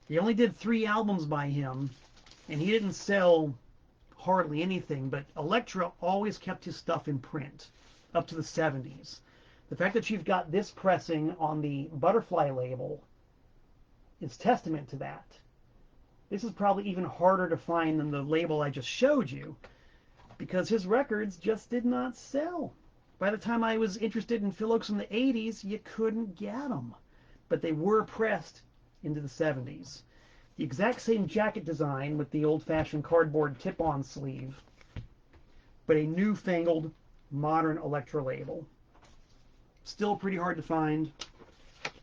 He only did 3 albums by him, and he didn't sell hardly anything, but Elektra always kept his stuff in print up to the 70s. The fact that you've got this pressing on the Butterfly label is testament to that. This is probably even harder to find than the label I just showed you, because his records just did not sell. By the time I was interested in Phil Ochs in the 80s, you couldn't get them. But they were pressed into the 70s. The exact same jacket design with the old-fashioned cardboard tip-on sleeve, but a newfangled modern Elektra label. Still pretty hard to find.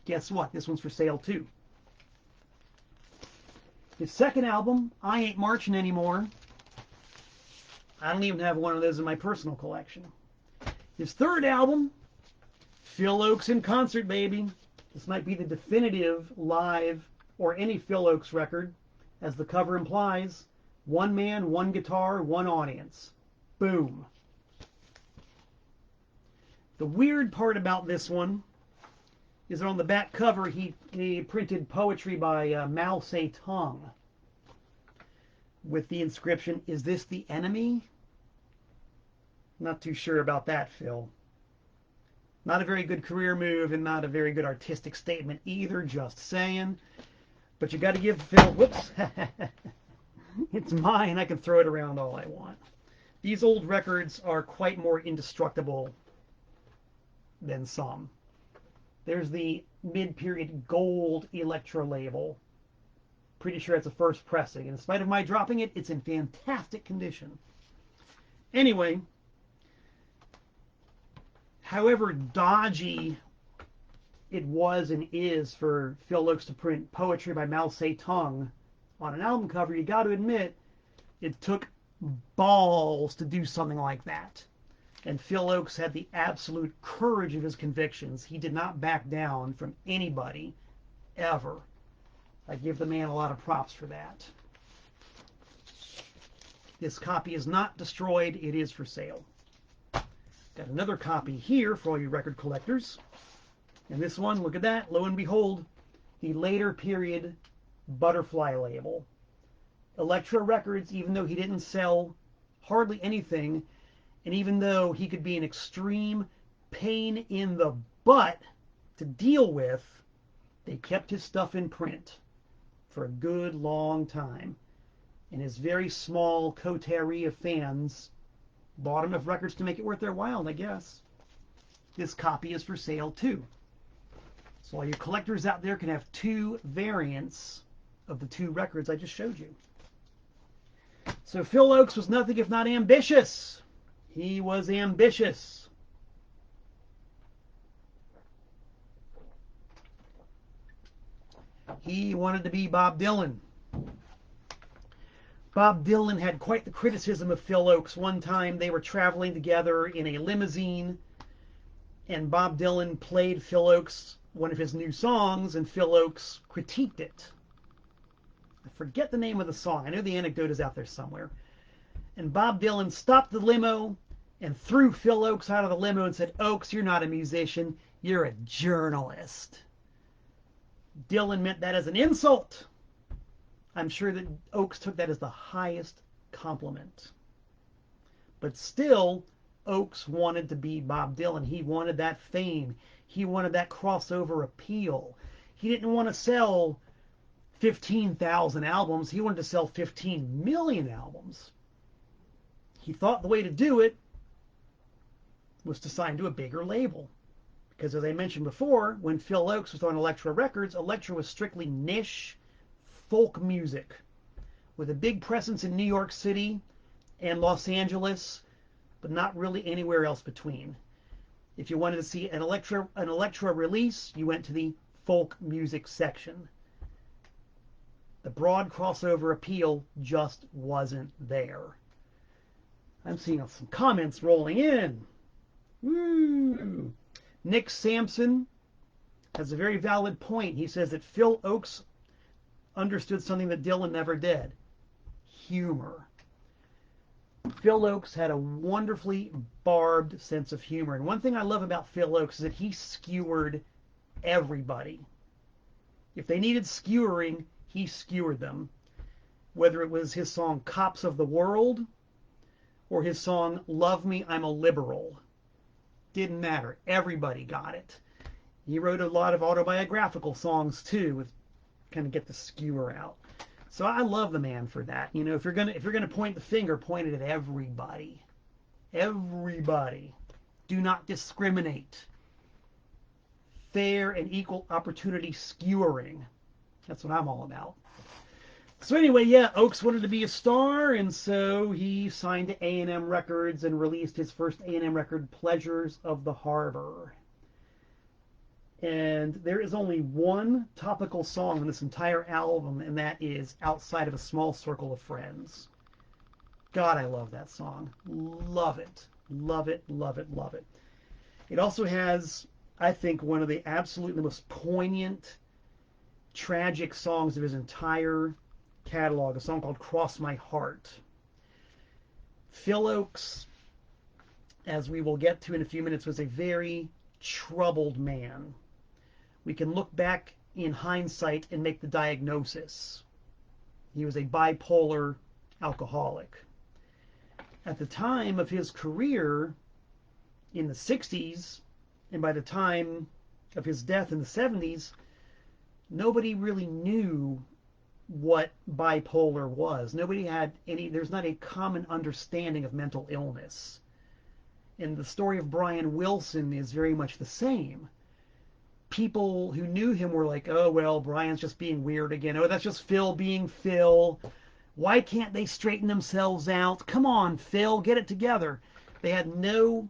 Guess what? This one's for sale too. His second album, I Ain't Marching Anymore. I don't even have one of those in my personal collection. His third album, Phil Ochs in concert, baby. This might be the definitive live or any Phil Ochs record, as the cover implies. One man, one guitar, one audience. Boom. The weird part about this one is that on the back cover he printed poetry by Mao Zedong with the inscription, "Is this the enemy?" Not too sure about that, Phil. Not a very good career move and not a very good artistic statement either, just saying. But you got to give Phil, whoops, it's mine, I can throw it around all I want. These old records are quite more indestructible than some. There's the mid-period gold Elektra label. Pretty sure it's a first pressing. And in spite of my dropping it, it's in fantastic condition. Anyway, however dodgy it was and is for Phil Ochs to print poetry by Mao Zedong on an album cover, you got to admit it took balls to do something like that. And Phil Ochs had the absolute courage of his convictions. He did not back down from anybody, ever. I give the man a lot of props for that. This copy is not destroyed. It is for sale. Got another copy here for all you record collectors. And this one, look at that. Lo and behold, the later period Butterfly label. Elektra Records, even though he didn't sell hardly anything, and even though he could be an extreme pain in the butt to deal with, they kept his stuff in print for a good long time. And his very small coterie of fans bought enough records to make it worth their while, I guess. This copy is for sale too. So all you collectors out there can have two variants of the two records I just showed you. So Phil Ochs was nothing if not ambitious. He was ambitious. He wanted to be Bob Dylan. Bob Dylan had quite the criticism of Phil Ochs. One time they were traveling together in a limousine, and Bob Dylan played Phil Ochs one of his new songs, and Phil Ochs critiqued it. I forget the name of the song. I know the anecdote is out there somewhere. And Bob Dylan stopped the limo and threw Phil Ochs out of the limo and said, "Ochs, you're not a musician. You're a journalist." Dylan meant that as an insult. I'm sure that Ochs took that as the highest compliment. But still, Ochs wanted to be Bob Dylan. He wanted that fame. He wanted that crossover appeal. He didn't want to sell 15,000 albums. He wanted to sell 15 million albums. He thought the way to do it was to sign to a bigger label. Because as I mentioned before, when Phil Ochs was on Elektra Records, Elektra was strictly niche folk music with a big presence in New York City and Los Angeles, but not really anywhere else between. If you wanted to see an Elektra release, you went to the folk music section. The broad crossover appeal just wasn't there. I'm seeing some comments rolling in. Woo! Nick Sampson has a very valid point. He says that Phil Ochs understood something that Dylan never did. Humor. Phil Ochs had a wonderfully barbed sense of humor. And one thing I love about Phil Ochs is that he skewered everybody. If they needed skewering, he skewered them. Whether it was his song Cops of the World or his song Love Me, I'm a Liberal. Didn't matter. Everybody got it. He wrote a lot of autobiographical songs too, with kind of get the skewer out. So I love the man for that. You know, if you're gonna point the finger, point it at everybody. Everybody. Do not discriminate. Fair and equal opportunity skewering. That's what I'm all about. So anyway, yeah, Ochs wanted to be a star, and so he signed to A&M Records and released his first A&M record, Pleasures of the Harbor. And there is only one topical song in this entire album, and that is Outside of a Small Circle of Friends. God, I love that song. Love it. Love it, love it, love it. It also has, I think, one of the absolutely most poignant, tragic songs of his entire catalog, a song called Cross My Heart. Phil Ochs, as we will get to in a few minutes, was a very troubled man. We can look back in hindsight and make the diagnosis. He was a bipolar alcoholic. At the time of his career in the 60s, and by the time of his death in the 70s, nobody really knew what bipolar was. Nobody had there's not a common understanding of mental illness. And the story of Brian Wilson is very much the same. People who knew him were like, oh, well, Brian's just being weird again. Oh, that's just Phil being Phil. Why can't they straighten themselves out? Come on, Phil, get it together. They had no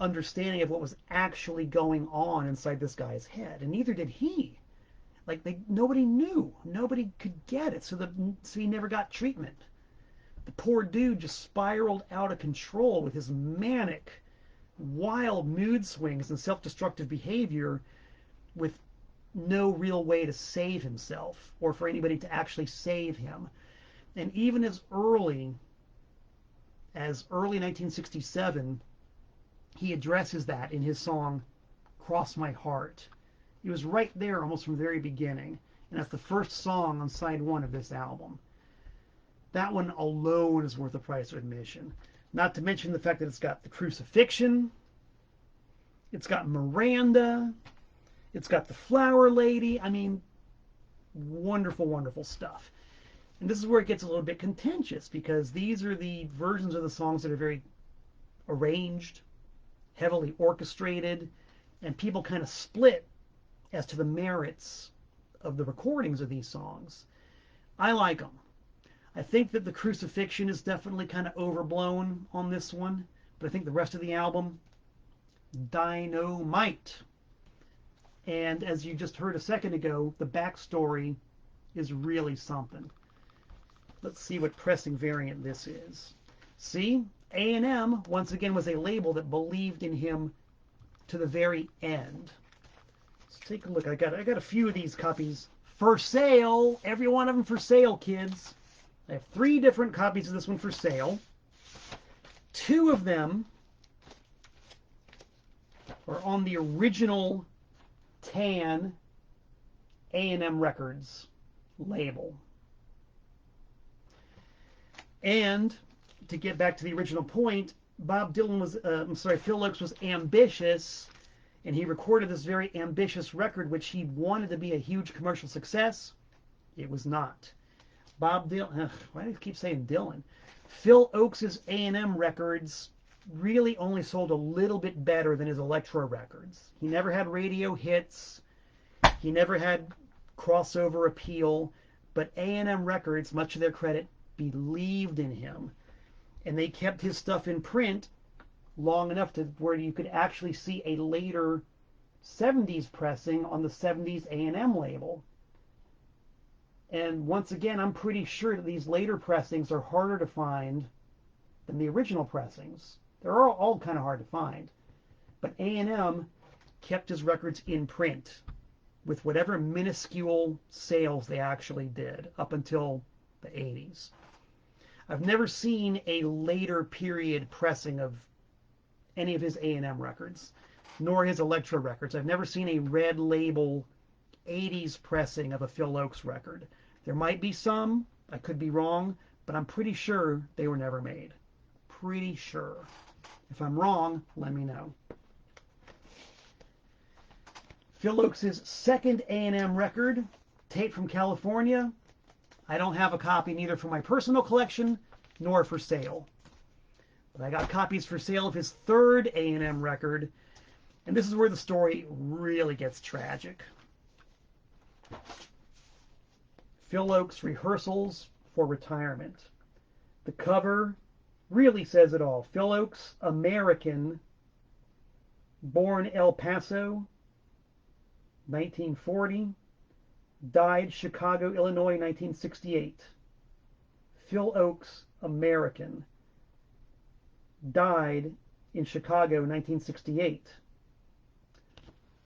understanding of what was actually going on inside this guy's head, and neither did he. Like, nobody knew. Nobody could get it, so he never got treatment. The poor dude just spiraled out of control with his manic, wild mood swings and self-destructive behavior with no real way to save himself or for anybody to actually save him. And even as early as early 1967, he addresses that in his song Cross My Heart. It was right there almost from the very beginning, and that's the first song on side one of this album. That one alone is worth the price of admission. Not to mention the fact that it's got the crucifixion, it's got Miranda, it's got the Flower Lady. I mean, wonderful, wonderful stuff. And this is where it gets a little bit contentious, because these are the versions of the songs that are very arranged, heavily orchestrated, and people kind of split as to the merits of the recordings of these songs. I like them. I think that the crucifixion is definitely kind of overblown on this one, but I think the rest of the album, dynamite. And as you just heard a second ago, the backstory is really something. Let's see what pressing variant this is. See, A&M once again was a label that believed in him to the very end. Let's take a look. I got a few of these copies for sale. Every one of them for sale, kids. I have 3 different copies of this one for sale. 2 of them are on the original tan A&M Records label. And to get back to the original point, Phil Ochs was ambitious, and he recorded this very ambitious record, which he wanted to be a huge commercial success. It was not. Bob Dylan, why do I keep saying Dylan? Phil Ochs' A&M records really only sold a little bit better than his Elektra records. He never had radio hits. He never had crossover appeal. But A&M Records, much to their credit, believed in him. And they kept his stuff in print long enough to where you could actually see a later 70s pressing on the 70s A&M label. And once again, I'm pretty sure that these later pressings are harder to find than the original pressings. They're all kind of hard to find. But A&M kept his records in print with whatever minuscule sales they actually did up until the 80s. I've never seen a later period pressing of any of his A&M records, nor his Elektra records. I've never seen a red label 80s pressing of a Phil Ochs record. There might be some, I could be wrong, but I'm pretty sure they were never made. Pretty sure. If I'm wrong, let me know. Phil Ochs' second A&M record, Tape from California. I don't have a copy neither for my personal collection nor for sale. But I got copies for sale of his third A&M record, and this is where the story really gets tragic. Phil Ochs' Rehearsals for Retirement. The cover really says it all. Phil Ochs, American, born El Paso, 1940, died Chicago, Illinois, 1968. Phil Ochs, American, died in Chicago, 1968.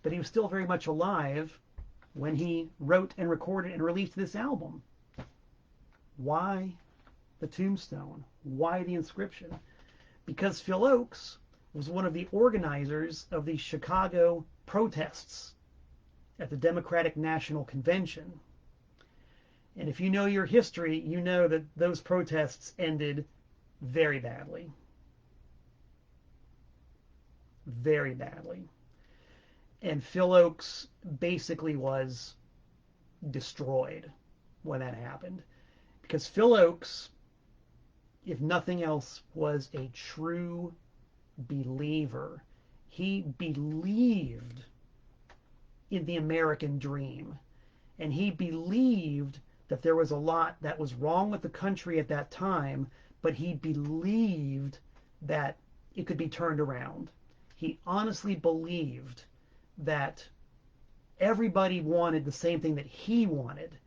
But he was still very much alive when he wrote and recorded and released this album. Why the tombstone? Why the inscription? Because Phil Ochs was one of the organizers of the Chicago protests at the Democratic National Convention. And if you know your history, you know that those protests ended very badly. Very badly. And Phil Ochs basically was destroyed when that happened. Because Phil Ochs, if nothing else, was a true believer. He believed in the American dream. And he believed that there was a lot that was wrong with the country at that time, but he believed that it could be turned around. He honestly believed that everybody wanted the same thing that he wanted,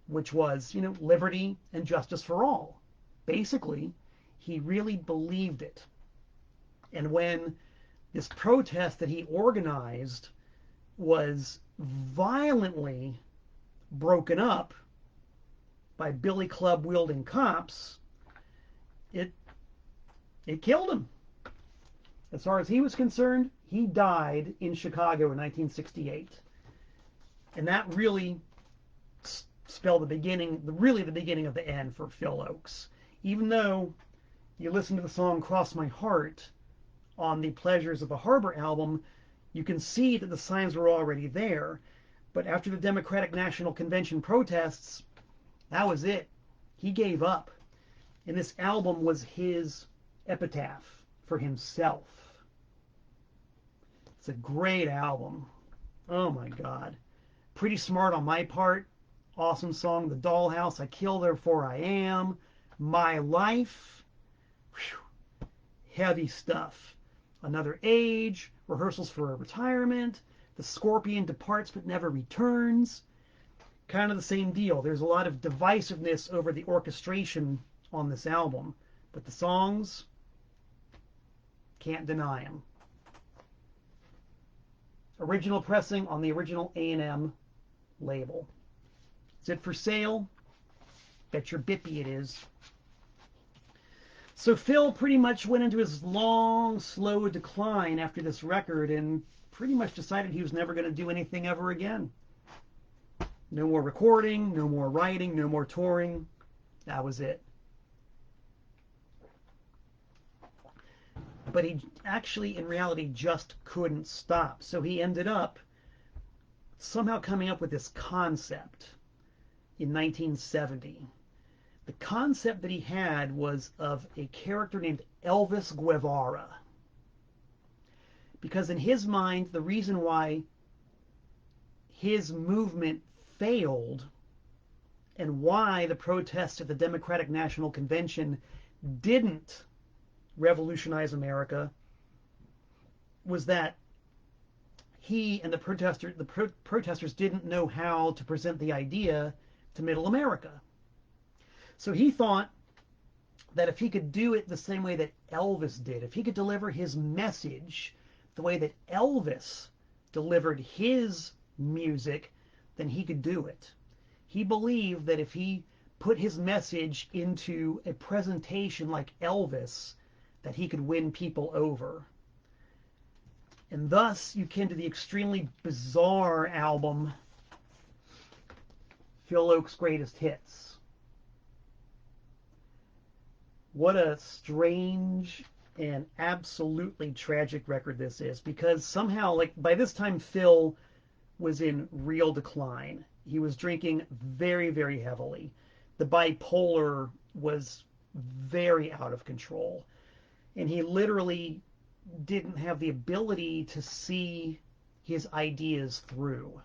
which was, liberty and justice for all. Basically, he really believed it. And when this protest that he organized was violently broken up by billy club wielding cops, it It killed him. As far as he was concerned, he died in Chicago in 1968. And that really spelled the beginning, really the beginning of the end for Phil Ochs. Even though you listen to the song Cross My Heart on the Pleasures of the Harbor album, you can see that the signs were already there. But after the Democratic National Convention protests, that was it. He gave up. And this album was his epitaph for himself. It's a great album. Oh my God. Pretty smart on my part. Awesome song. The Dollhouse. I Kill Therefore I Am. My Life. Whew. Heavy stuff. Another Age. Rehearsals for a Retirement. The Scorpion Departs But Never Returns. Kind of the same deal. There's a lot of divisiveness over the orchestration on this album. But the songs, can't deny them. Original pressing on the original A&M label. Is it for sale? Bet your bippy it is. So Phil pretty much went into his long, slow decline after this record and pretty much decided he was never going to do anything ever again. No more recording, no more writing, no more touring. That was it. But he actually, in reality, just couldn't stop. So he ended up somehow coming up with this concept in 1970. The concept that he had was of a character named Elvis Guevara. Because in his mind, the reason why his movement failed and why the protests at the Democratic National Convention didn't revolutionize America was that he and the protesters didn't know how to present the idea to middle America. So he thought that if he could do it the same way that Elvis did, if he could deliver his message the way that Elvis delivered his music, then he could do it. He believed that if he put his message into a presentation like Elvis, that he could win people over. And thus you came to the extremely bizarre album, Phil Ochs' Greatest Hits. What a strange and absolutely tragic record this is, because somehow, like, by this time Phil was in real decline. He was drinking very, very heavily. The bipolar was very out of control. And he literally didn't have the ability to see his ideas through.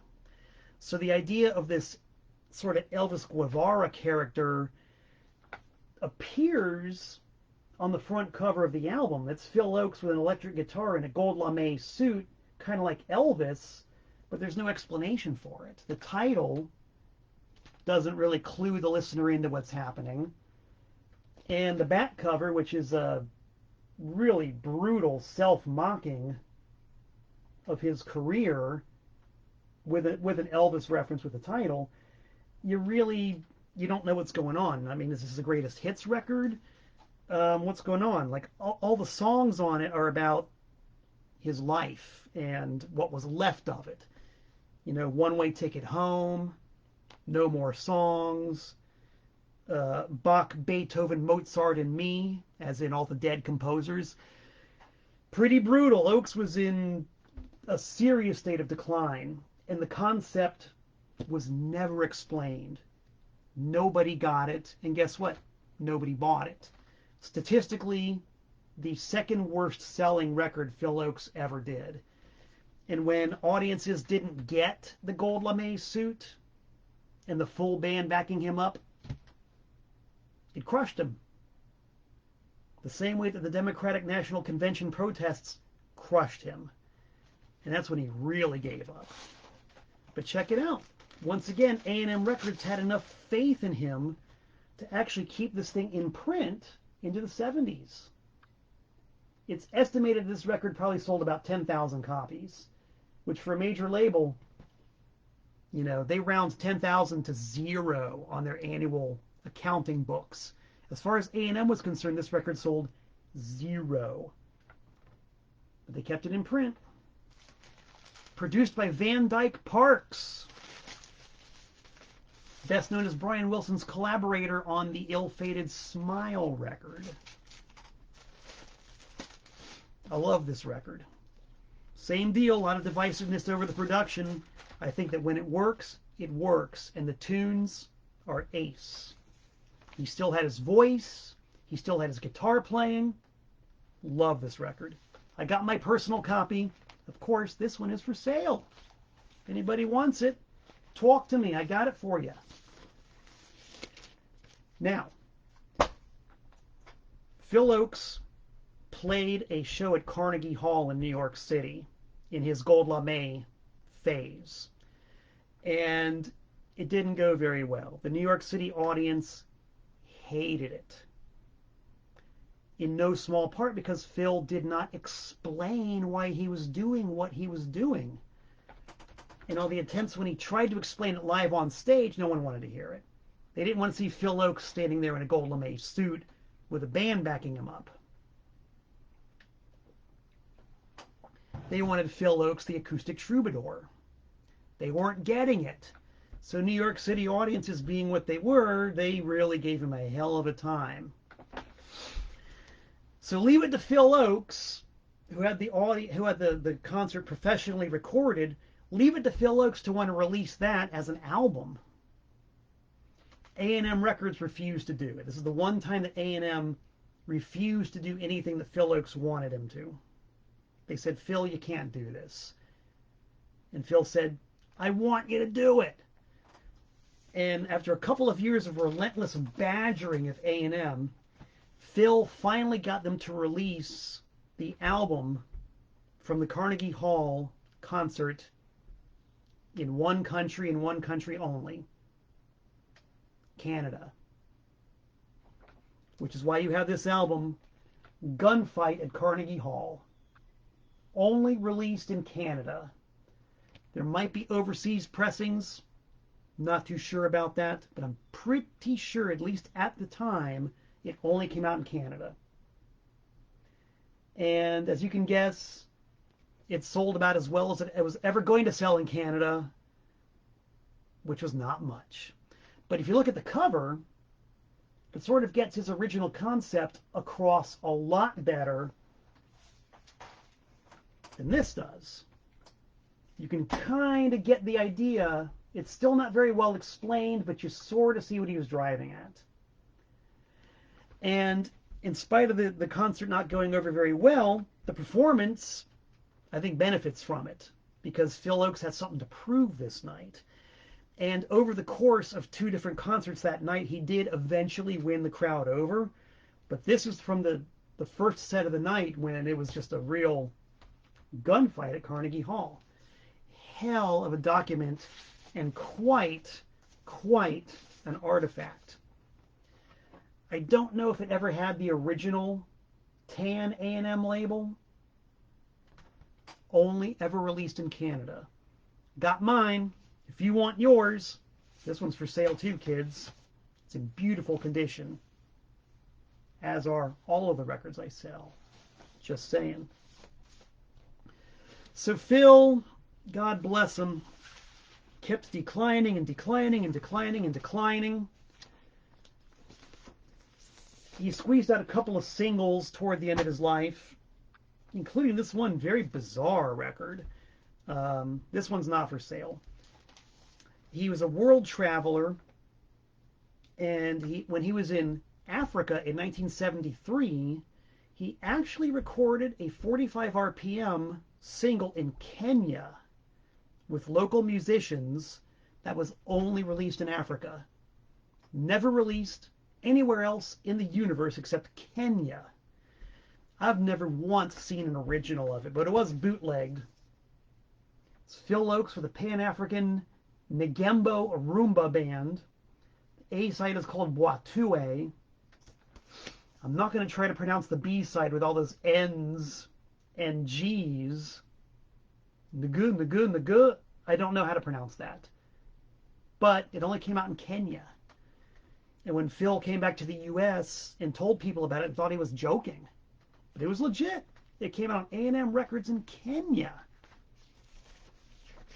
So the idea of this sort of Elvis Guevara character appears on the front cover of the album. It's Phil Ochs with an electric guitar and a gold lame suit, kind of like Elvis, but there's no explanation for it. The title doesn't really clue the listener into what's happening. And the back cover, which is a really brutal self-mocking of his career with an Elvis reference with the title, you don't know what's going on. I mean, is this the greatest hits record? What's going on? Like, all the songs on it are about his life and what was left of it. You know, One Way Ticket Home, No More Songs, Bach, Beethoven, Mozart, and Me, as in all the dead composers. Pretty brutal. Ochs was in a serious state of decline, and the concept was never explained. Nobody got it, and guess what? Nobody bought it. Statistically, the second worst selling record Phil Ochs ever did. And when audiences didn't get the gold lame suit and the full band backing him up, it crushed him. The same way that the Democratic National Convention protests crushed him. And that's when he really gave up. But check it out. Once again, A&M Records had enough faith in him to actually keep this thing in print into the 70s. It's estimated this record probably sold about 10,000 copies, which for a major label, you know, they round 10,000 to zero on their annual accounting books. As far as A&M was concerned, this record sold 0. But they kept it in print. Produced by Van Dyke Parks, best known as Brian Wilson's collaborator on the ill-fated Smile record. I love this record. Same deal, a lot of divisiveness over the production. I think that when it works, and the tunes are ace. He still had his voice, he still had his guitar playing. Love this record. I got my personal copy. Of course, this one is for sale. If anybody wants it, talk to me. I got it for you. Now, Phil Ochs played a show at Carnegie Hall in New York City in his Gold Lame phase. And it didn't go very well. The New York City audience hated it. In no small part because Phil did not explain why he was doing what he was doing. And all the attempts when he tried to explain it live on stage, no one wanted to hear it. They didn't want to see Phil Ochs standing there in a gold lame suit with a band backing him up. They wanted Phil Ochs, the acoustic troubadour. They weren't getting it. So New York City audiences, being what they were, they really gave him a hell of a time. So leave it to Phil Ochs, who had the concert professionally recorded. Leave it to Phil Ochs to want to release that as an album. A&M Records refused to do it. This is the one time that A&M refused to do anything that Phil Ochs wanted him to. They said, Phil, you can't do this. And Phil said, I want you to do it. And after a couple of years of relentless badgering of A&M, Phil finally got them to release the album from the Carnegie Hall concert in one country and one country only, Canada. Which is why you have this album, Gunfight at Carnegie Hall. Only released in Canada. There might be overseas pressings. Not too sure about that, but I'm pretty sure, at least at the time, it only came out in Canada. And as you can guess, it sold about as well as it was ever going to sell in Canada, which was not much. But if you look at the cover, it sort of gets his original concept across a lot better than this does. You can kind of get the idea. It's still not very well explained, but you sort of see what he was driving at. And in spite of the concert not going over very well, the performance, I think, benefits from it, because Phil Ochs had something to prove this night. And over the course of 2 different concerts that night, he did eventually win the crowd over. But this was from the first set of the night, when it was just a real gunfight at Carnegie Hall. Hell of a document, and quite an artifact. I don't know if it ever had the original tan A&M label. Only ever released in Canada. Got mine. If you want yours, this one's for sale too, kids. It's in beautiful condition, as are all of the records I sell. Just saying. So Phil, God bless him, kept declining and declining and declining and declining. He squeezed out a couple of singles toward the end of his life, including this one very bizarre record. This one's not for sale. He was a world traveler, and when he was in Africa in 1973, he actually recorded a 45 RPM single in Kenya with local musicians that was only released in Africa. Never released anywhere else in the universe except Kenya. I've never once seen an original of it, but it was bootlegged. It's Phil Ochs with a Pan-African Negembo Rumba band. The A-side is called Boitoué. I'm not going to try to pronounce the B-side with all those N's and G's. Nagu. I don't know how to pronounce that. But it only came out in Kenya. And when Phil came back to the U.S. and told people about it, thought he was joking. but it was legit. It came out on A&M Records in Kenya.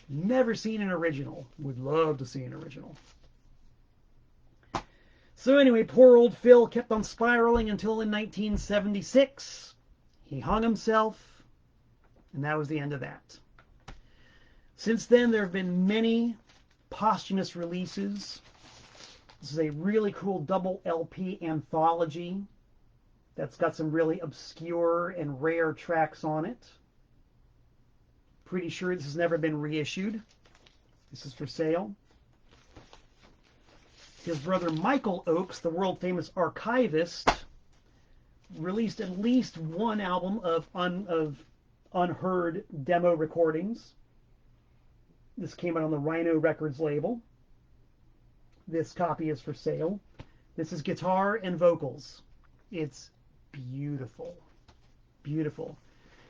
Never seen an original. Would love to see an original. So anyway, poor old Phil kept on spiraling until in 1976. He hung himself, and that was the end of that. Since then, there have been many posthumous releases. This is a really cool double LP anthology that's got some really obscure and rare tracks on it. Pretty sure this has never been reissued. This is for sale. His brother Michael Ochs, the world-famous archivist, released at least one album of unheard demo recordings. This came out on the Rhino Records label. This copy is for sale. This is guitar and vocals. It's beautiful. Beautiful.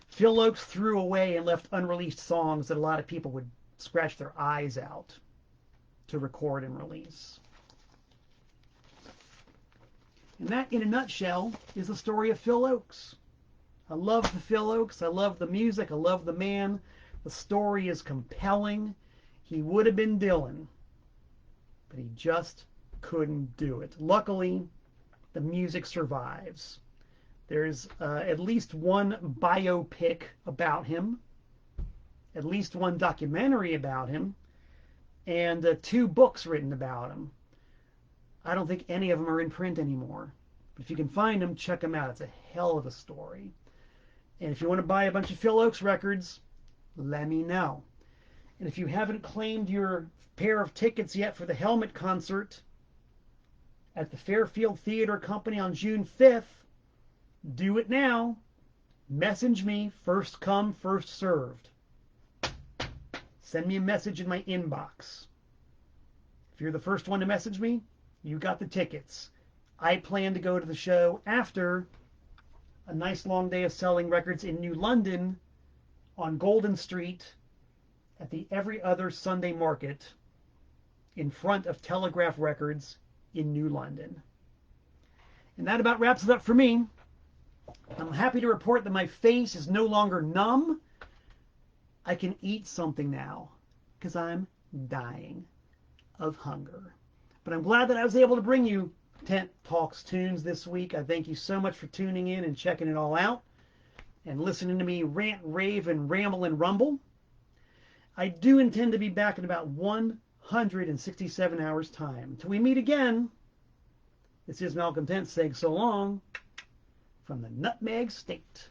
Phil Ochs threw away and left unreleased songs that a lot of people would scratch their eyes out to record and release. And that, in a nutshell, is the story of Phil Ochs. I love the Phil Ochs. I love the music. I love the man. The story is compelling. He would have been Dylan, but he just couldn't do it. Luckily, the music survives. There's at least one biopic about him, at least one documentary about him, and 2 books written about him. I don't think any of them are in print anymore. But if you can find them, check them out. It's a hell of a story. And if you want to buy a bunch of Phil Ochs records, let me know. And if you haven't claimed your pair of tickets yet for the Helmet concert at the Fairfield Theater Company on June 5th, do it now. Message me. First come, first served. Send me a message in my inbox. If you're the first one to message me, you got the tickets. I plan to go to the show after a nice long day of selling records in New London on Golden Street at the Every Other Sunday Market in front of Telegraph Records in New London. And that about wraps it up for me. I'm happy to report that my face is no longer numb. I can eat something now because I'm dying of hunger. But I'm glad that I was able to bring you Tent Talks Tunes this week. I thank you so much for tuning in and checking it all out and listening to me rant, rave, and ramble and rumble. I do intend to be back in about 167 hours' time. Until we meet again, this is Malcolm Tent saying so long from the Nutmeg State.